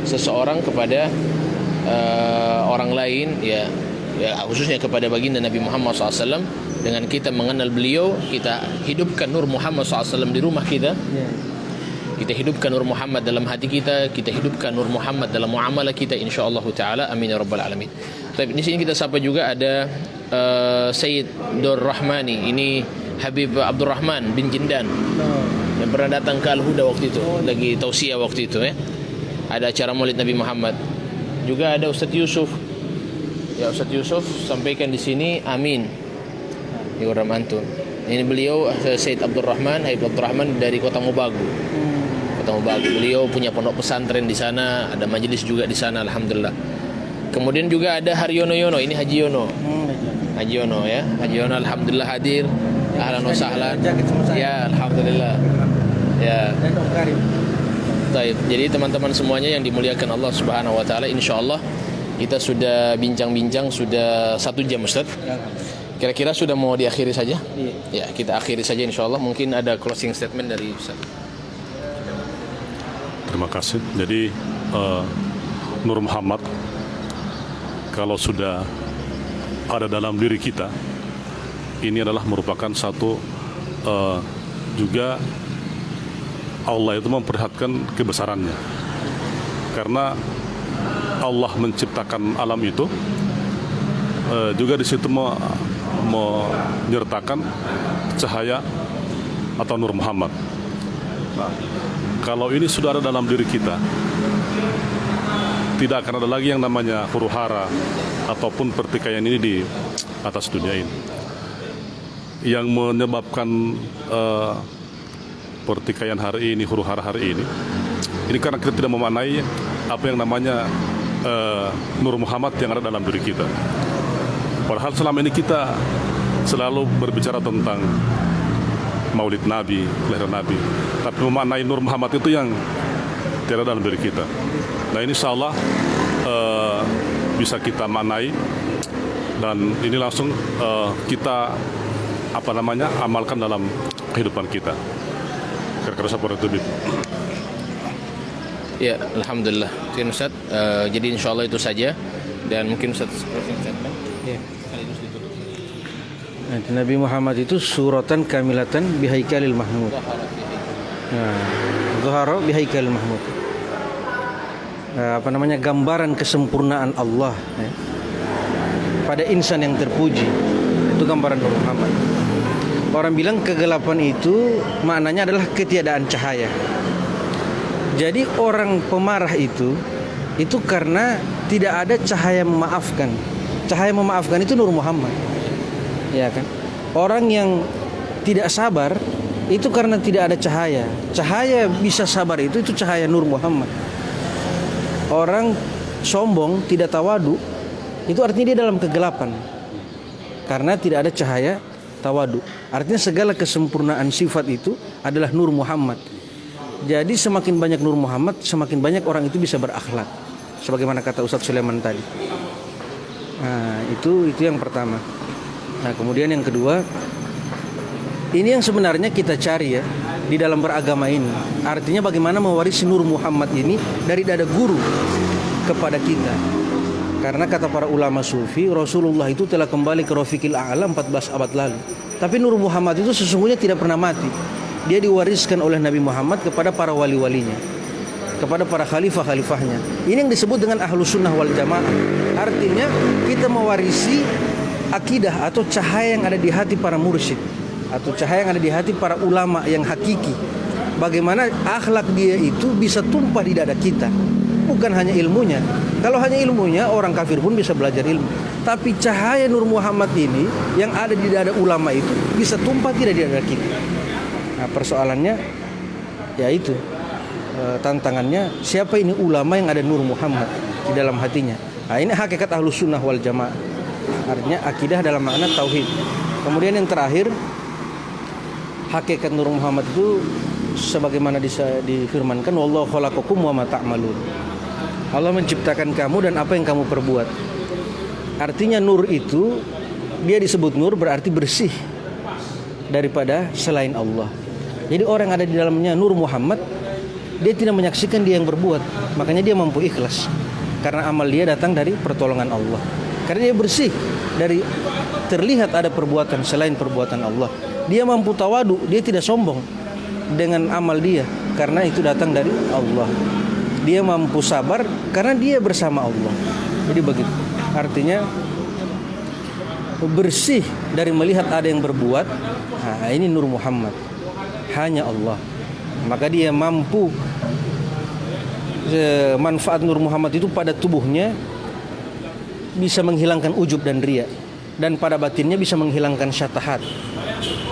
seseorang kepada orang lain ya, khususnya kepada baginda Nabi Muhammad SAW. Dengan kita mengenal beliau, kita hidupkan Nur Muhammad SAW di rumah kita. Kita hidupkan Nur Muhammad dalam hati kita, kita hidupkan Nur Muhammad dalam muamalah kita insyaallah taala, amin ya rabbal alamin. Tapi di sini kita sapa juga ada Sayyid Dur Rahmani, ini Habib Abdurrahman bin Jindan. yang pernah datang ke Al-Huda waktu itu, lagi tausiah waktu itu ya. Ada acara Maulid Nabi Muhammad. Juga ada Ustadz Yusuf. Ya, Ustadz Yusuf sampaikan di sini amin di Orang Mantun. Ini beliau Said Abdurrahman, Habib Abdurrahman dari Kota Mobagu. Kota Mobagu. Beliau punya pondok pesantren di sana, ada majelis juga di sana, alhamdulillah. Kemudian juga ada Haryono Yono, ini Haji Yono. Haji Yono ya. Haji Yono alhamdulillah hadir. Ahlan wa sahlan. Ya, alhamdulillah. Ya. Dan Om Karim. Baik. Jadi teman-teman semuanya yang dimuliakan Allah Subhanahu wa taala, insyaallah kita sudah bincang-bincang sudah 1 jam, Ustaz. Kira-kira sudah mau diakhiri saja? Iya. Ya, kita akhiri saja insyaallah. Mungkin ada closing statement dari Ustaz. Terima kasih. Jadi Nur Muhammad kalau sudah ada dalam diri kita, ini adalah merupakan satu juga Allah itu memperlihatkan kebesarannya. Karena Allah menciptakan alam itu, juga di situ menyertakan cahaya atau Nur Muhammad. Nah, kalau ini sudah ada dalam diri kita, tidak akan ada lagi yang namanya huru hara ataupun pertikaian ini di atas dunia ini. Yang menyebabkan pertikaian hari ini, huru hara hari ini karena kita tidak memaknai apa yang namanya Nur Muhammad yang ada dalam diri kita. Padahal selama ini kita selalu berbicara tentang Maulid Nabi, kelahiran Nabi, tapi memaknai Nur Muhammad itu yang tidak ada dalam diri kita. Nah, ini insya Allah bisa kita maknai, dan ini langsung kita amalkan dalam kehidupan kita. Kira-kira seperti itu. Ya, alhamdulillah. Mungkin Ustaz, jadi insyaallah itu saja, dan mungkin Ustaz closing statement. Ya. Nabi Muhammad itu suratan kamilatan bihaikalil mahmud. Zuhara bihaikalil mahmud. Gambaran kesempurnaan Allah ya, pada insan yang terpuji. Itu gambaran Nur Muhammad. Orang bilang kegelapan itu maknanya adalah ketiadaan cahaya. Jadi orang pemarah itu karena tidak ada cahaya memaafkan. Cahaya memaafkan itu Nur Muhammad. Ya kan? Orang yang tidak sabar itu karena tidak ada cahaya. Cahaya bisa sabar itu cahaya Nur Muhammad. Orang sombong, tidak tawadu, itu artinya dia dalam kegelapan. Karena tidak ada cahaya tawadu. Artinya segala kesempurnaan sifat itu adalah Nur Muhammad. Jadi semakin banyak Nur Muhammad, semakin banyak orang itu bisa berakhlak. Sebagaimana kata Ustadz Sulaiman tadi. Nah, itu yang pertama. Nah, kemudian yang kedua, ini yang sebenarnya kita cari ya di dalam beragama ini. Artinya bagaimana mewarisi Nur Muhammad ini dari dada guru kepada kita. Karena kata para ulama sufi, Rasulullah itu telah kembali ke Rafiqil A'la 14 abad lalu. Tapi Nur Muhammad itu sesungguhnya tidak pernah mati. Dia diwariskan oleh Nabi Muhammad kepada para wali-walinya, kepada para khalifah-khalifahnya. Ini yang disebut dengan Ahlus Sunnah wal Jamaah. Artinya kita mewarisi akidah atau cahaya yang ada di hati para mursyid, atau cahaya yang ada di hati para ulama yang hakiki. Bagaimana akhlak dia itu bisa tumpah di dada kita. Bukan hanya ilmunya. Kalau hanya ilmunya, orang kafir pun bisa belajar ilmu. Tapi cahaya Nur Muhammad ini yang ada di dada ulama itu bisa tumpah tidak di dada kita. Nah, persoalannya yaitu tantangannya, siapa ini ulama yang ada Nur Muhammad di dalam hatinya. Nah, ini hakikat Ahlus Sunnah wal Jamaah. Artinya akidah dalam makna tauhid. Kemudian yang terakhir, hakikat Nur Muhammad itu sebagaimana difirmankan, wallahu khalaqakum wa ma ta'malun. Allah menciptakan kamu dan apa yang kamu perbuat. Artinya nur itu, dia disebut nur berarti bersih daripada selain Allah. Jadi orang yang ada di dalamnya Nur Muhammad, dia tidak menyaksikan dia yang berbuat. Makanya dia mampu ikhlas, karena amal dia datang dari pertolongan Allah. Karena dia bersih dari terlihat ada perbuatan selain perbuatan Allah. Dia mampu tawadu, dia tidak sombong dengan amal dia, karena itu datang dari Allah. Dia mampu sabar karena dia bersama Allah. Jadi begitu. Artinya bersih dari melihat ada yang berbuat. Nah, ini Nur Muhammad. Hanya Allah. maka dia mampu manfaat Nur Muhammad itu pada tubuhnya bisa menghilangkan ujub dan riya, dan pada batinnya bisa menghilangkan syatahat.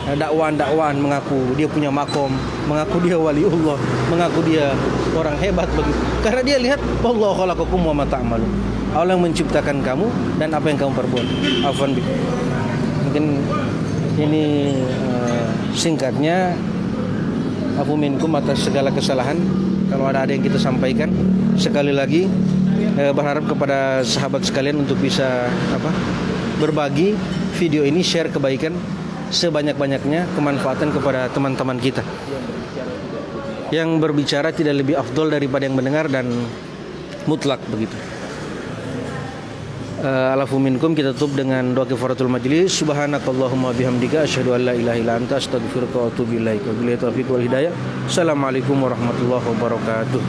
Dakwaan-dakwaan mengaku dia punya makom, mengaku dia waliullah, mengaku dia orang hebat begitu. Karena dia lihat wallahu khalaqakum wa ma ta'malun. Allah yang menciptakan kamu dan apa yang kamu perbuat. Afwan bik. Mungkin ini singkatnya, afu minkum atas segala kesalahan kalau ada yang kita sampaikan. Sekali lagi berharap kepada sahabat sekalian untuk bisa berbagi video ini, share kebaikan sebanyak-banyaknya, kemanfaatan kepada teman-teman kita. Yang berbicara tidak lebih afdol daripada yang mendengar, dan mutlak begitu. Alafu minkum, kita tutup dengan doa kifaratul majlis. Subhanakallahumma bihamdika asyhadu an la ilaha illa anta astaghfiruka wa atubu ilaik. Wabillahi taufiq wal hidayah. Assalamualaikum warahmatullahi wabarakatuh.